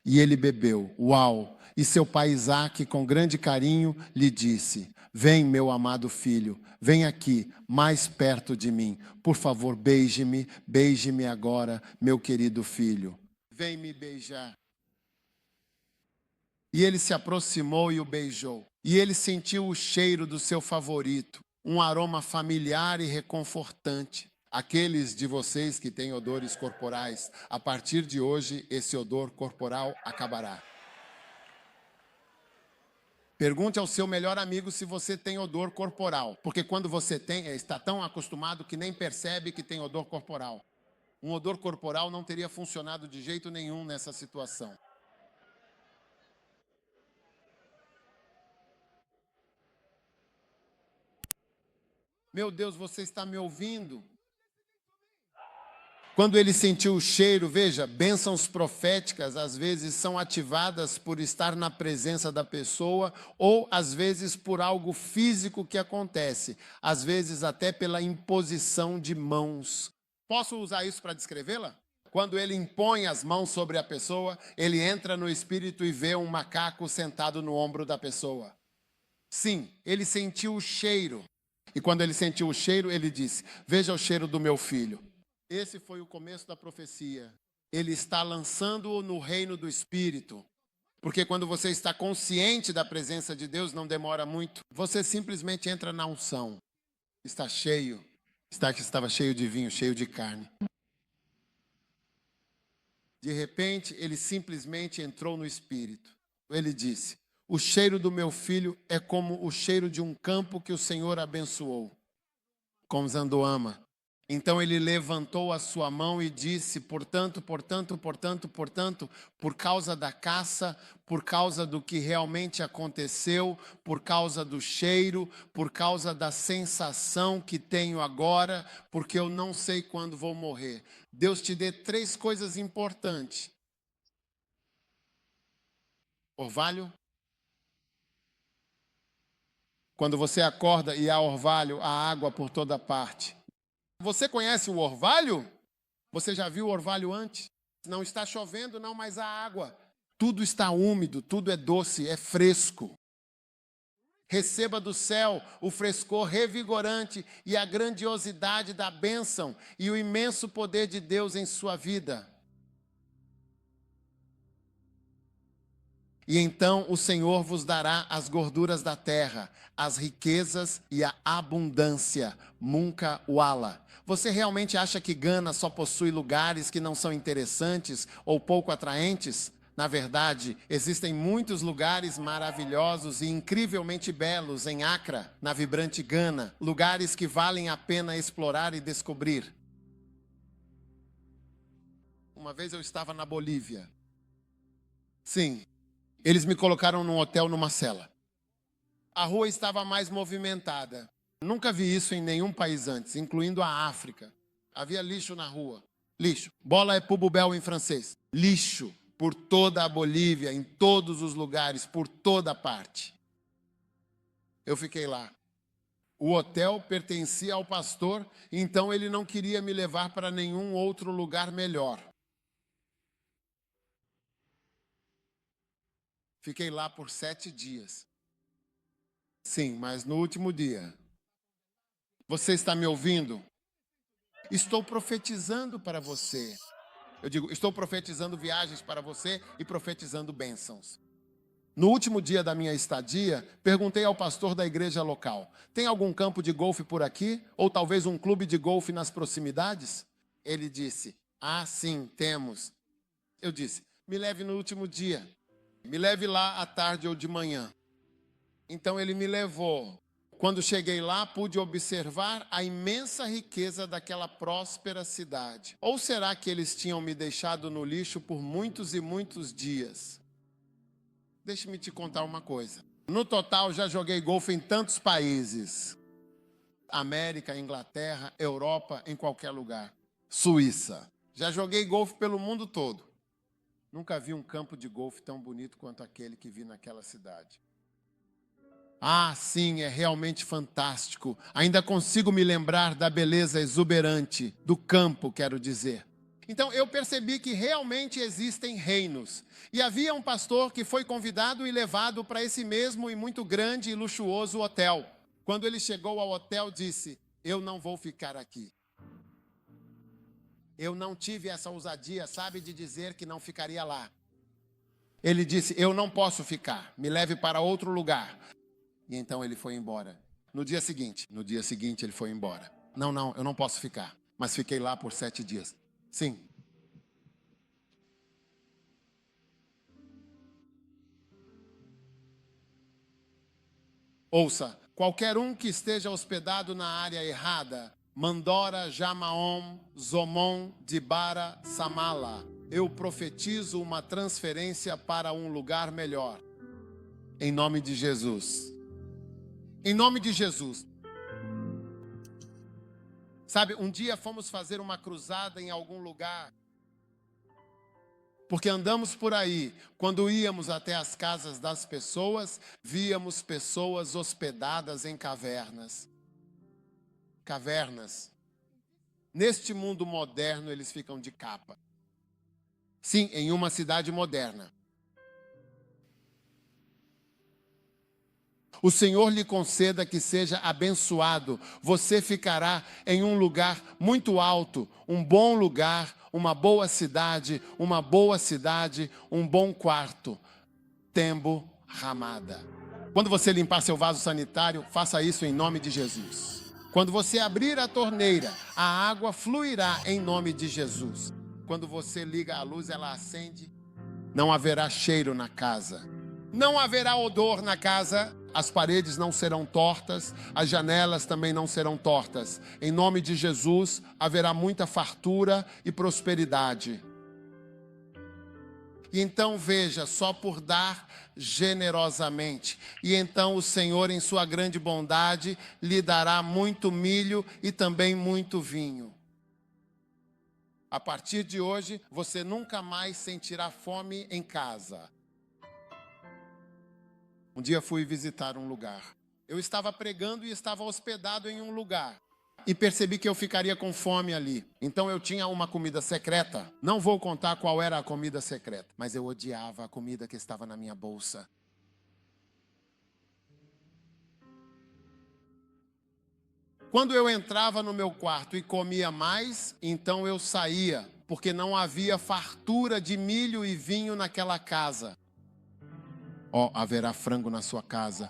E ele bebeu. Uau! E seu pai Isaque, com grande carinho, lhe disse: vem, meu amado filho, vem aqui, mais perto de mim. Por favor, beije-me, beije-me agora, meu querido filho. Vem me beijar. E ele se aproximou e o beijou. E ele sentiu o cheiro do seu favorito, um aroma familiar e reconfortante. Aqueles de vocês que têm odores corporais, a partir de hoje, esse odor corporal acabará. Pergunte ao seu melhor amigo se você tem odor corporal, porque quando você tem, está tão acostumado que nem percebe que tem odor corporal. Um odor corporal não teria funcionado de jeito nenhum nessa situação. Meu Deus, você está me ouvindo? Quando ele sentiu o cheiro, veja, bênçãos proféticas às vezes são ativadas por estar na presença da pessoa ou às vezes por algo físico que acontece, às vezes até pela imposição de mãos. Posso usar isso para descrevê-la? Quando ele impõe as mãos sobre a pessoa, ele entra no espírito e vê um macaco sentado no ombro da pessoa. Sim, ele sentiu o cheiro. E quando ele sentiu o cheiro, ele disse: veja o cheiro do meu filho. Esse foi o começo da profecia. Ele está lançando-o no reino do Espírito. Porque quando você está consciente da presença de Deus, não demora muito. Você simplesmente entra na unção. Está cheio. Estava cheio de vinho, cheio de carne. De repente, ele simplesmente entrou no Espírito. Ele disse: o cheiro do meu filho é como o cheiro de um campo que o Senhor abençoou, com Zandoama. Então ele levantou a sua mão e disse: portanto, por causa da caça, por causa do que realmente aconteceu, por causa do cheiro, por causa da sensação que tenho agora, porque eu não sei quando vou morrer. Deus te dê 3 coisas importantes: orvalho. Quando você acorda e há orvalho, há água por toda parte. Você conhece o orvalho? Você já viu o orvalho antes? Não está chovendo, não, mas há água. Tudo está úmido, tudo é doce, é fresco. Receba do céu o frescor revigorante e a grandiosidade da bênção e o imenso poder de Deus em sua vida. E então o Senhor vos dará as gorduras da terra, as riquezas e a abundância. Munka Wala. Você realmente acha que Gana só possui lugares que não são interessantes ou pouco atraentes? Na verdade, existem muitos lugares maravilhosos e incrivelmente belos em Accra, na vibrante Gana. Lugares que valem a pena explorar e descobrir. Uma vez eu estava na Bolívia. Sim. Eles me colocaram num hotel, numa cela. A rua estava mais movimentada. Nunca vi isso em nenhum país antes, incluindo a África. Havia lixo na rua. Lixo. Bola é pububel em francês. Lixo por toda a Bolívia, em todos os lugares, por toda parte. Eu fiquei lá. O hotel pertencia ao pastor, então ele não queria me levar para nenhum outro lugar melhor. Fiquei lá por 7 dias. Sim, mas no último dia. Você está me ouvindo? Estou profetizando para você. Eu digo, estou profetizando viagens para você e profetizando bênçãos. No último dia da minha estadia, perguntei ao pastor da igreja local: tem algum campo de golfe por aqui? Ou talvez um clube de golfe nas proximidades? Ele disse: ah, sim, temos. Eu disse: me leve no último dia. Me leve lá à tarde ou de manhã. Então ele me levou. Quando cheguei lá, pude observar a imensa riqueza daquela próspera cidade. Ou será que eles tinham me deixado no lixo por muitos e muitos dias? Deixe-me te contar uma coisa. No total, já joguei golfe em tantos países. América, Inglaterra, Europa, em qualquer lugar. Suíça. Já joguei golfe pelo mundo todo. Nunca vi um campo de golfe tão bonito quanto aquele que vi naquela cidade. Ah, sim, é realmente fantástico. Ainda consigo me lembrar da beleza exuberante do campo, quero dizer. Então eu percebi que realmente existem reinos. E havia um pastor que foi convidado e levado para esse mesmo e muito grande e luxuoso hotel. Quando ele chegou ao hotel, disse: eu não vou ficar aqui. Eu não tive essa ousadia, sabe, de dizer que não ficaria lá. Ele disse: eu não posso ficar, me leve para outro lugar. E então ele foi embora. No dia seguinte ele foi embora. Não, eu não posso ficar. Mas fiquei lá por 7 dias. Sim. Ouça, qualquer um que esteja hospedado na área errada, Mandora, Jamaom, Zomon, Dibara, Samala, eu profetizo uma transferência para um lugar melhor. Em nome de Jesus. Em nome de Jesus. Sabe, um dia fomos fazer uma cruzada em algum lugar. Porque andamos por aí, quando íamos até as casas das pessoas, víamos pessoas hospedadas em cavernas. Cavernas. Neste mundo moderno, eles ficam de capa. Sim, em uma cidade moderna. O Senhor lhe conceda que seja abençoado. Você ficará em um lugar muito alto, um bom lugar, uma boa cidade, um bom quarto. Tembo Ramada. Quando você limpar seu vaso sanitário, faça isso em nome de Jesus. Quando você abrir a torneira, a água fluirá em nome de Jesus. Quando você liga a luz, ela acende. Não haverá cheiro na casa. Não haverá odor na casa. As paredes não serão tortas. As janelas também não serão tortas. Em nome de Jesus, haverá muita fartura e prosperidade. E então veja, só por dar generosamente. E então o Senhor, em sua grande bondade, lhe dará muito milho e também muito vinho. A partir de hoje, você nunca mais sentirá fome em casa. Um dia fui visitar um lugar. Eu estava pregando e estava hospedado em um lugar. E percebi que eu ficaria com fome ali. Então eu tinha uma comida secreta. Não vou contar qual era a comida secreta, mas eu odiava a comida que estava na minha bolsa. Quando eu entrava no meu quarto e comia mais, então eu saía, porque não havia fartura de milho e vinho naquela casa. Haverá frango na sua casa.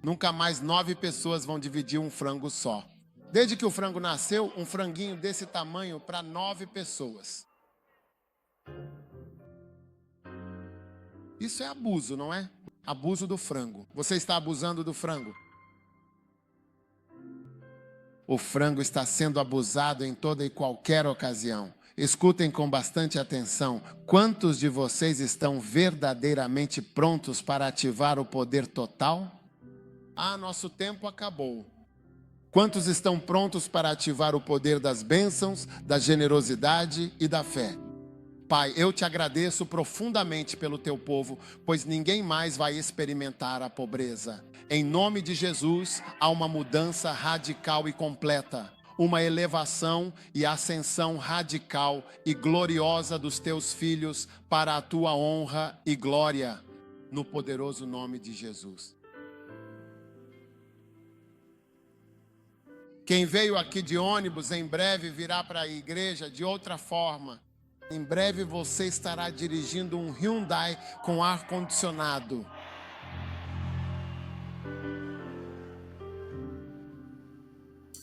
Nunca mais 9 pessoas vão dividir um frango só. Desde que o frango nasceu, um franguinho desse tamanho para 9 pessoas. Isso é abuso, não é? Abuso do frango. Você está abusando do frango? O frango está sendo abusado em toda e qualquer ocasião. Escutem com bastante atenção. Quantos de vocês estão verdadeiramente prontos para ativar o poder total? Nosso tempo acabou. Quantos estão prontos para ativar o poder das bênçãos, da generosidade e da fé? Pai, eu te agradeço profundamente pelo teu povo, pois ninguém mais vai experimentar a pobreza. Em nome de Jesus, há uma mudança radical e completa, uma elevação e ascensão radical e gloriosa dos teus filhos para a tua honra e glória, no poderoso nome de Jesus. Quem veio aqui de ônibus, em breve virá para a igreja de outra forma. Em breve você estará dirigindo um Hyundai com ar-condicionado.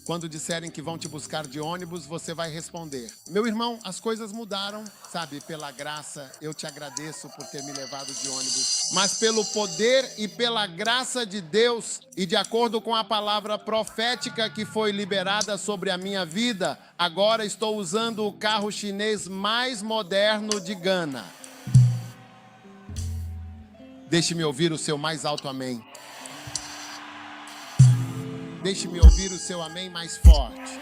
Quando disserem que vão te buscar de ônibus, você vai responder: meu irmão, as coisas mudaram, sabe? Pela graça, eu te agradeço por ter me levado de ônibus. Mas pelo poder e pela graça de Deus, e de acordo com a palavra profética que foi liberada sobre a minha vida, agora estou usando o carro chinês mais moderno de Gana. Deixe-me ouvir o seu mais alto amém. Deixe-me ouvir o seu amém mais forte.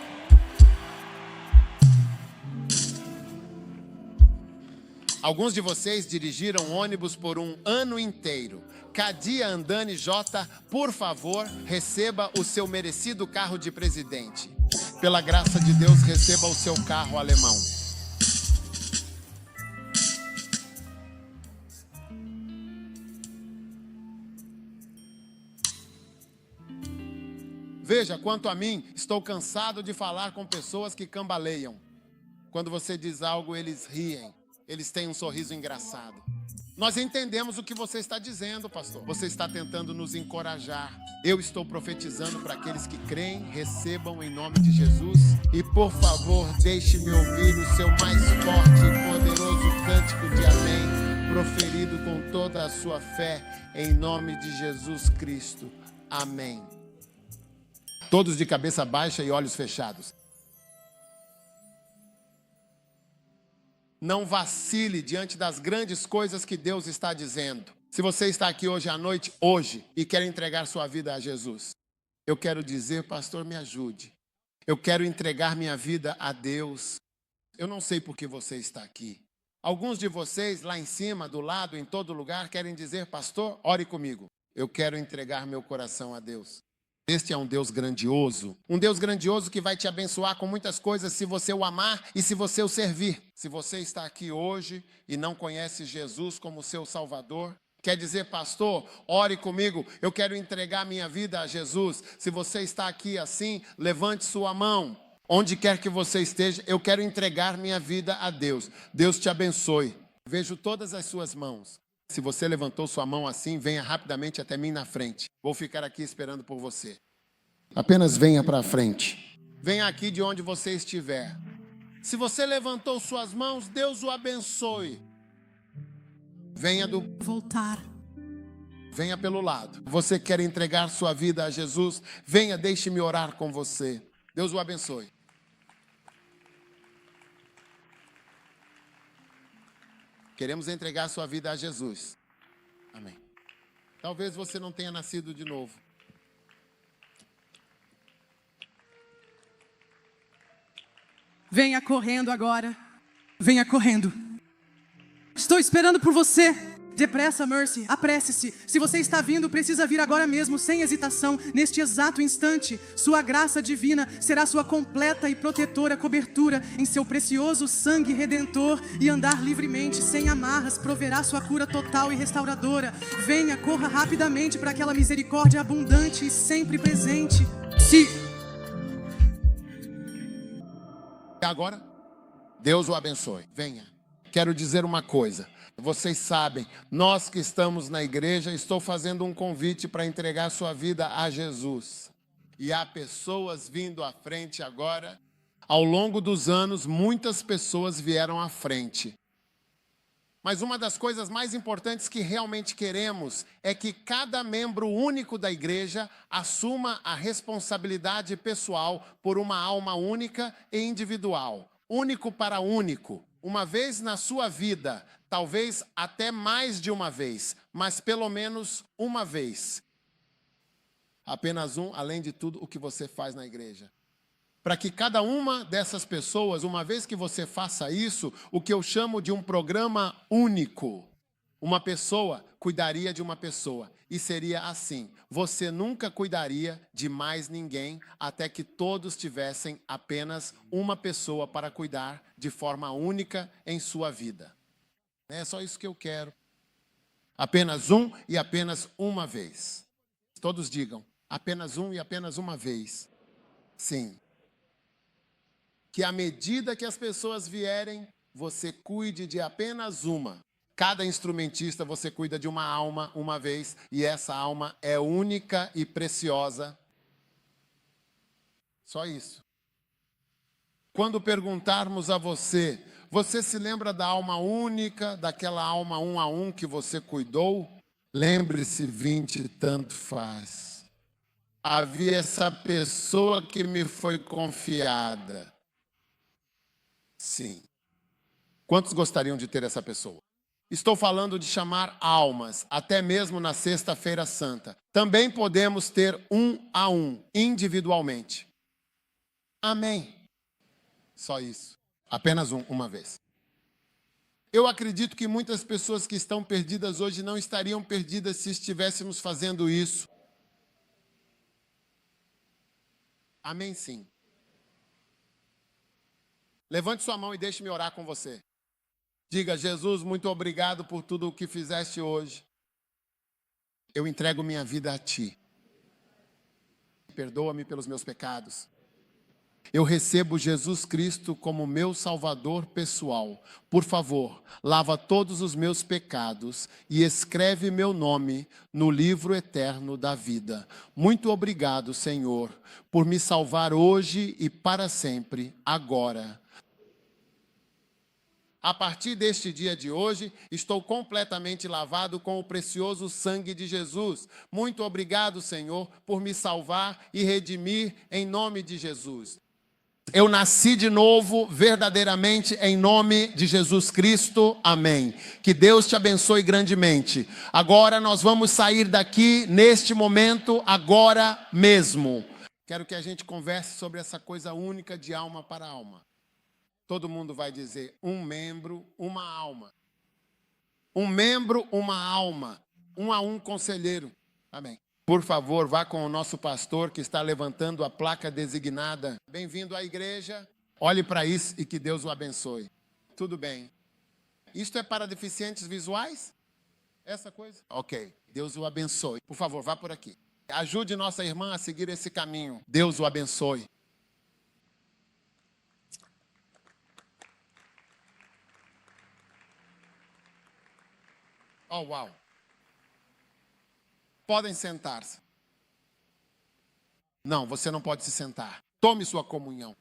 Alguns de vocês dirigiram ônibus por um ano inteiro. Cadia Andani J, por favor, receba o seu merecido carro de presidente. Pela graça de Deus, receba o seu carro alemão. Veja, quanto a mim, estou cansado de falar com pessoas que cambaleiam. Quando você diz algo, eles riem. Eles têm um sorriso engraçado. Nós entendemos o que você está dizendo, pastor. Você está tentando nos encorajar. Eu estou profetizando para aqueles que creem, recebam em nome de Jesus. E, por favor, deixe-me ouvir o seu mais forte e poderoso cântico de amém, proferido com toda a sua fé, em nome de Jesus Cristo. Amém. Todos de cabeça baixa e olhos fechados. Não vacile diante das grandes coisas que Deus está dizendo. Se você está aqui hoje à noite, e quer entregar sua vida a Jesus, eu quero dizer, pastor, me ajude. Eu quero entregar minha vida a Deus. Eu não sei por que você está aqui. Alguns de vocês lá em cima, do lado, em todo lugar, querem dizer, pastor, ore comigo. Eu quero entregar meu coração a Deus. Este é um Deus grandioso que vai te abençoar com muitas coisas se você o amar e se você o servir. Se você está aqui hoje e não conhece Jesus como seu Salvador, Quer dizer, pastor, ore comigo, eu quero entregar minha vida a Jesus. Se você está aqui assim, levante sua mão. Onde quer que você esteja, eu quero entregar minha vida a Deus. Deus te abençoe. Vejo todas as suas mãos. Se você levantou sua mão assim, venha rapidamente até mim na frente. Vou ficar aqui esperando por você. Apenas venha para frente. Venha aqui de onde você estiver. Se você levantou suas mãos, Deus o abençoe. Venha Voltar. Venha pelo lado. Você quer entregar sua vida a Jesus? Venha, deixe-me orar com você. Deus o abençoe. Queremos entregar sua vida a Jesus. Amém. Talvez você não tenha nascido de novo. Venha correndo agora. Venha correndo. Estou esperando por você. Depressa, Mercy. Apresse-se. Se você está vindo, precisa vir agora mesmo, sem hesitação, neste exato instante. Sua graça divina será sua completa e protetora cobertura em seu precioso sangue redentor, e andar livremente, sem amarras, proverá sua cura total e restauradora. Venha, corra rapidamente para aquela misericórdia abundante e sempre presente. Agora, Deus o abençoe. Venha. Quero dizer uma coisa. Vocês sabem, nós que estamos na igreja, estou fazendo um convite para entregar sua vida a Jesus. E há pessoas vindo à frente agora. Ao longo dos anos, muitas pessoas vieram à frente. Mas uma das coisas mais importantes que realmente queremos é que cada membro único da igreja assuma a responsabilidade pessoal por uma alma única e individual. Único para único. Uma vez na sua vida, talvez até mais de uma vez, mas pelo menos uma vez. Apenas um, além de tudo, o que você faz na igreja. Para que cada uma dessas pessoas, uma vez que você faça isso, o que eu chamo de um programa único. Uma pessoa cuidaria de uma pessoa. E seria assim: você nunca cuidaria de mais ninguém até que todos tivessem apenas uma pessoa para cuidar de forma única em sua vida. É só isso que eu quero. Apenas um e apenas uma vez. Todos digam, apenas um e apenas uma vez. Sim. Que à medida que as pessoas vierem, você cuide de apenas uma. Cada instrumentista você cuida de uma alma uma vez, e essa alma é única e preciosa. Só isso. Quando perguntarmos a você, você se lembra da alma única, daquela alma 1 a 1 que você cuidou? Lembre-se, 20 tanto faz. Havia essa pessoa que me foi confiada. Sim. Quantos gostariam de ter essa pessoa? Estou falando de chamar almas, até mesmo na Sexta-feira Santa. Também podemos ter 1 a 1, individualmente. Amém. Só isso. Apenas uma vez. Eu acredito que muitas pessoas que estão perdidas hoje não estariam perdidas se estivéssemos fazendo isso. Amém, sim. Levante sua mão e deixe-me orar com você. Diga, Jesus, muito obrigado por tudo o que fizeste hoje. Eu entrego minha vida a Ti. Perdoa-me pelos meus pecados. Eu recebo Jesus Cristo como meu Salvador pessoal. Por favor, lava todos os meus pecados e escreve meu nome no livro eterno da vida. Muito obrigado, Senhor, por me salvar hoje e para sempre, agora. A partir deste dia de hoje, estou completamente lavado com o precioso sangue de Jesus. Muito obrigado, Senhor, por me salvar e redimir em nome de Jesus. Eu nasci de novo, verdadeiramente, em nome de Jesus Cristo. Amém. Que Deus te abençoe grandemente. Agora nós vamos sair daqui, neste momento, agora mesmo. Quero que a gente converse sobre essa coisa única de alma para alma. Todo mundo vai dizer, um membro, uma alma. Um membro, uma alma. 1 a 1 conselheiro. Amém. Por favor, vá com o nosso pastor que está levantando a placa designada. Bem-vindo à igreja. Olhe para isso e que Deus o abençoe. Tudo bem. Isto é para deficientes visuais? Essa coisa? Ok. Deus o abençoe. Por favor, vá por aqui. Ajude nossa irmã a seguir esse caminho. Deus o abençoe. Oh, uau. Podem sentar-se. Não, você não pode se sentar. Tome sua comunhão.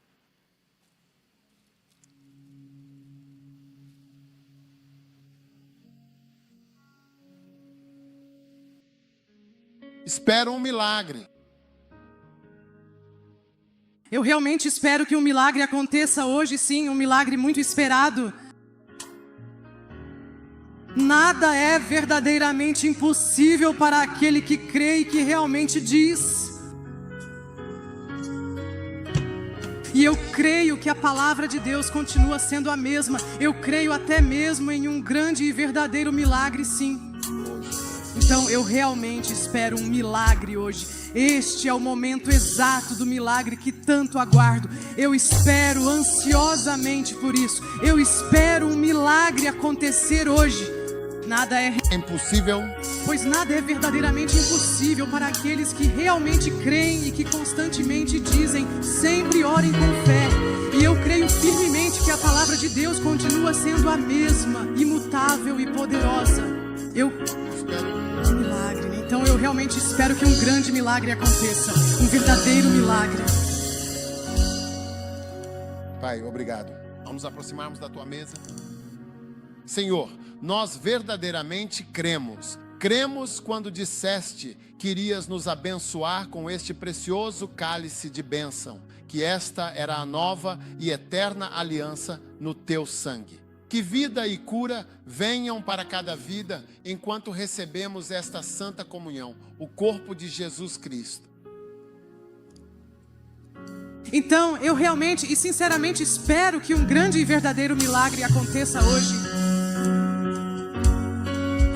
Espero um milagre. Eu realmente espero que um milagre aconteça hoje, sim, um milagre muito esperado. Nada é verdadeiramente impossível para aquele que crê e que realmente diz. E eu creio que a palavra de Deus continua sendo a mesma. Eu creio até mesmo em um grande e verdadeiro milagre, sim. Então eu realmente espero um milagre hoje. Este é o momento exato do milagre que tanto aguardo. Eu espero ansiosamente por isso. Eu espero um milagre acontecer hoje. Nada é impossível, pois nada é verdadeiramente impossível para aqueles que realmente creem e que constantemente dizem, sempre orem com fé. E eu creio firmemente que a palavra de Deus continua sendo a mesma, imutável e poderosa. Eu espero um milagre, então eu realmente espero que um grande milagre aconteça, um verdadeiro milagre. Pai, obrigado. Vamos nos aproximarmos da tua mesa. Senhor, nós verdadeiramente cremos. Cremos quando disseste que irias nos abençoar com este precioso cálice de bênção, que esta era a nova e eterna aliança no teu sangue. Que vida e cura venham para cada vida enquanto recebemos esta santa comunhão, o corpo de Jesus Cristo. Então, eu realmente e sinceramente espero que um grande e verdadeiro milagre aconteça hoje.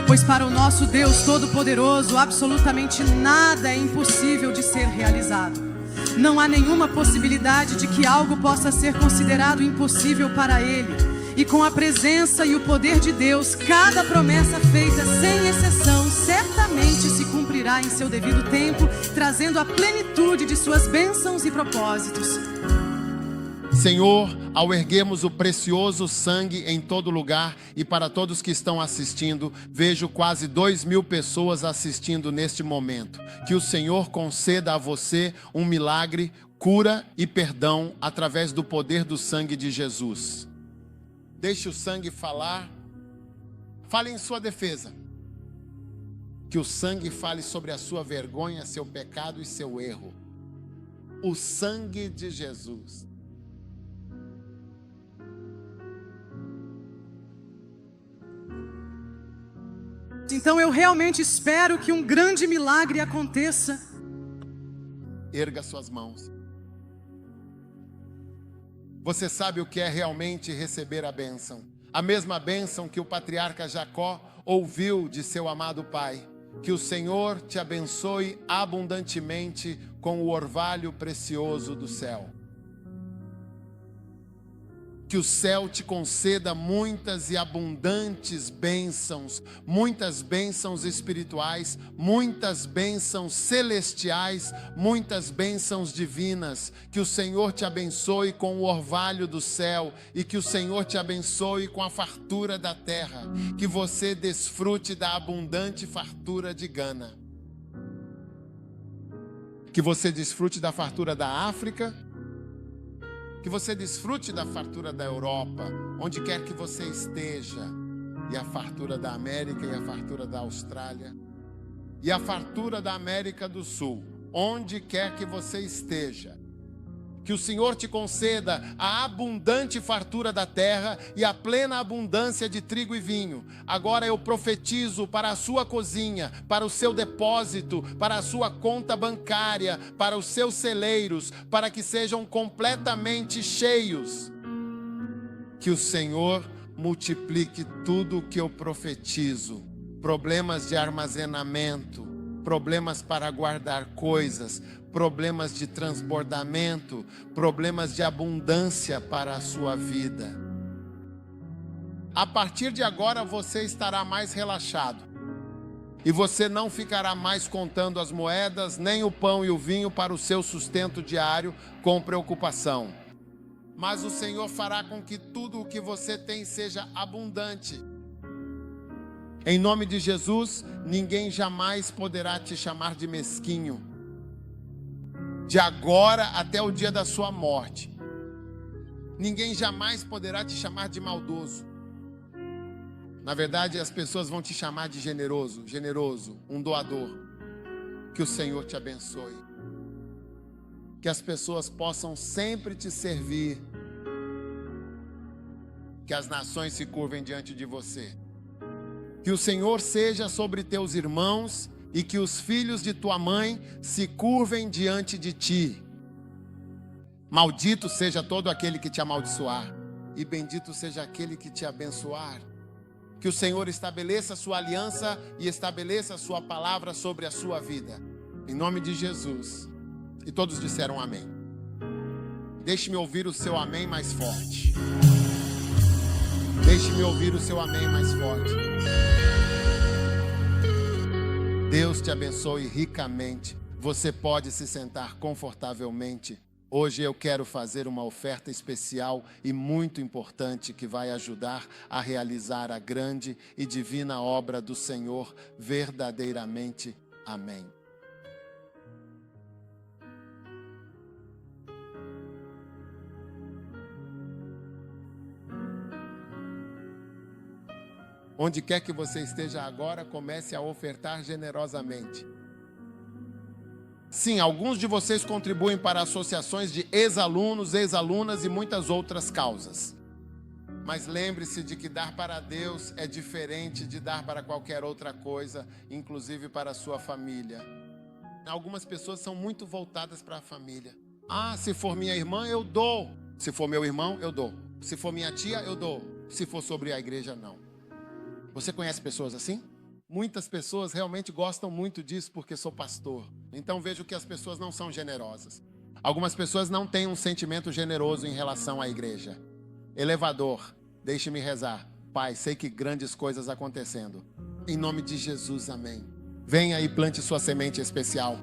Pois para o nosso Deus Todo-Poderoso, absolutamente nada é impossível de ser realizado. Não há nenhuma possibilidade de que algo possa ser considerado impossível para Ele. E com a presença e o poder de Deus, cada promessa feita, sem exceção, certamente se cumprirá em seu devido tempo, trazendo a plenitude de suas bênçãos e propósitos. Senhor, ao erguermos o precioso sangue em todo lugar e para todos que estão assistindo, vejo quase 2.000 pessoas assistindo neste momento. Que o Senhor conceda a você um milagre, cura e perdão através do poder do sangue de Jesus. Deixe o sangue falar. Fale em sua defesa. Que o sangue fale sobre a sua vergonha, seu pecado e seu erro. O sangue de Jesus. Então eu realmente espero que um grande milagre aconteça. Erga suas mãos. Você sabe o que é realmente receber a bênção. A mesma bênção que o patriarca Jacó ouviu de seu amado pai. Que o Senhor te abençoe abundantemente com o orvalho precioso do céu. Que o céu te conceda muitas e abundantes bênçãos, muitas bênçãos espirituais, muitas bênçãos celestiais, muitas bênçãos divinas. Que o Senhor te abençoe com o orvalho do céu e que o Senhor te abençoe com a fartura da terra. Que você desfrute da abundante fartura de Gana. Que você desfrute da fartura da África. Que você desfrute da fartura da Europa, onde quer que você esteja, e a fartura da América e a fartura da Austrália, e a fartura da América do Sul, onde quer que você esteja. Que o Senhor te conceda a abundante fartura da terra e a plena abundância de trigo e vinho. Agora eu profetizo para a sua cozinha, para o seu depósito, para a sua conta bancária, para os seus celeiros, para que sejam completamente cheios. Que o Senhor multiplique tudo o que eu profetizo. Problemas de armazenamento, problemas para guardar coisas, problemas de transbordamento, problemas de abundância para a sua vida. A partir de agora você estará mais relaxado. E você não ficará mais contando as moedas, nem o pão e o vinho para o seu sustento diário com preocupação. Mas o Senhor fará com que tudo o que você tem seja abundante. Em nome de Jesus, ninguém jamais poderá te chamar de mesquinho. De agora até o dia da sua morte. Ninguém jamais poderá te chamar de maldoso. Na verdade, as pessoas vão te chamar de generoso, um doador. Que o Senhor te abençoe. Que as pessoas possam sempre te servir. Que as nações se curvem diante de você. Que o Senhor seja sobre teus irmãos e que os filhos de tua mãe se curvem diante de ti. Maldito seja todo aquele que te amaldiçoar e bendito seja aquele que te abençoar. Que o Senhor estabeleça a sua aliança e estabeleça a sua palavra sobre a sua vida. Em nome de Jesus. E todos disseram amém. Deixe-me ouvir o seu amém mais forte. Deixe-me ouvir o seu amém mais forte. Deus te abençoe ricamente. Você pode se sentar confortavelmente. Hoje eu quero fazer uma oferta especial e muito importante que vai ajudar a realizar a grande e divina obra do Senhor verdadeiramente. Amém. Onde quer que você esteja agora, comece a ofertar generosamente. Sim, alguns de vocês contribuem para associações de ex-alunos, ex-alunas e muitas outras causas. Mas lembre-se de que dar para Deus é diferente de dar para qualquer outra coisa, inclusive para a sua família. Algumas pessoas são muito voltadas para a família. Ah, se for minha irmã, eu dou. Se for meu irmão, eu dou. Se for minha tia, eu dou. Se for sobre a igreja, não. Você conhece pessoas assim? Muitas pessoas realmente gostam muito disso porque sou pastor. Então vejo que as pessoas não são generosas. Algumas pessoas não têm um sentimento generoso em relação à igreja. Elevador, deixe-me rezar. Pai, sei que grandes coisas acontecendo. Em nome de Jesus, amém. Venha e plante sua semente especial.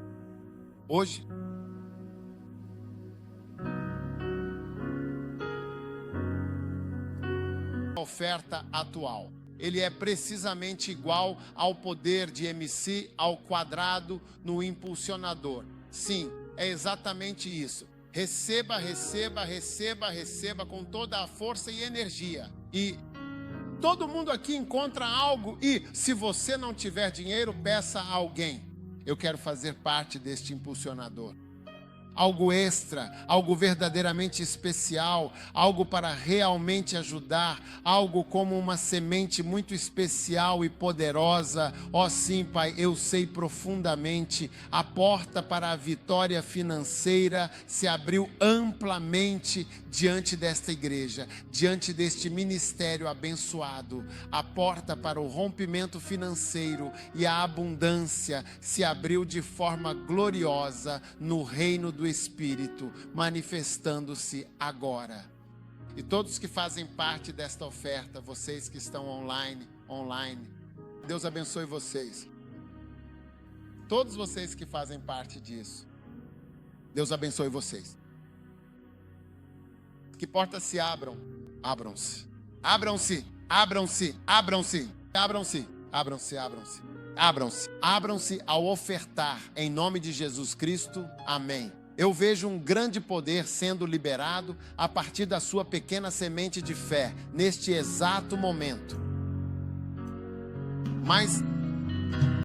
Hoje. Oferta atual. Ele é precisamente igual ao poder de MC ao quadrado no impulsionador. Sim, é exatamente isso. Receba, receba, receba, receba com toda a força e energia. E todo mundo aqui encontra algo e, se você não tiver dinheiro, peça a alguém. Eu quero fazer parte deste impulsionador. Algo extra, algo verdadeiramente especial, algo para realmente ajudar, algo como uma semente muito especial e poderosa. Ó sim, Pai, eu sei profundamente, a porta para a vitória financeira se abriu amplamente diante desta igreja, diante deste ministério abençoado. A porta para o rompimento financeiro e a abundância se abriu de forma gloriosa no reino do Espírito, manifestando-se agora. E todos que fazem parte desta oferta, vocês que estão online, Deus abençoe vocês. Todos vocês que fazem parte disso, Deus abençoe vocês. Que portas se abram, abram-se, abram-se, abram-se, abram-se, abram-se, abram-se, abram-se, abram-se, abram-se ao ofertar, em nome de Jesus Cristo, amém. Eu vejo um grande poder sendo liberado a partir da sua pequena semente de fé, neste exato momento. Mas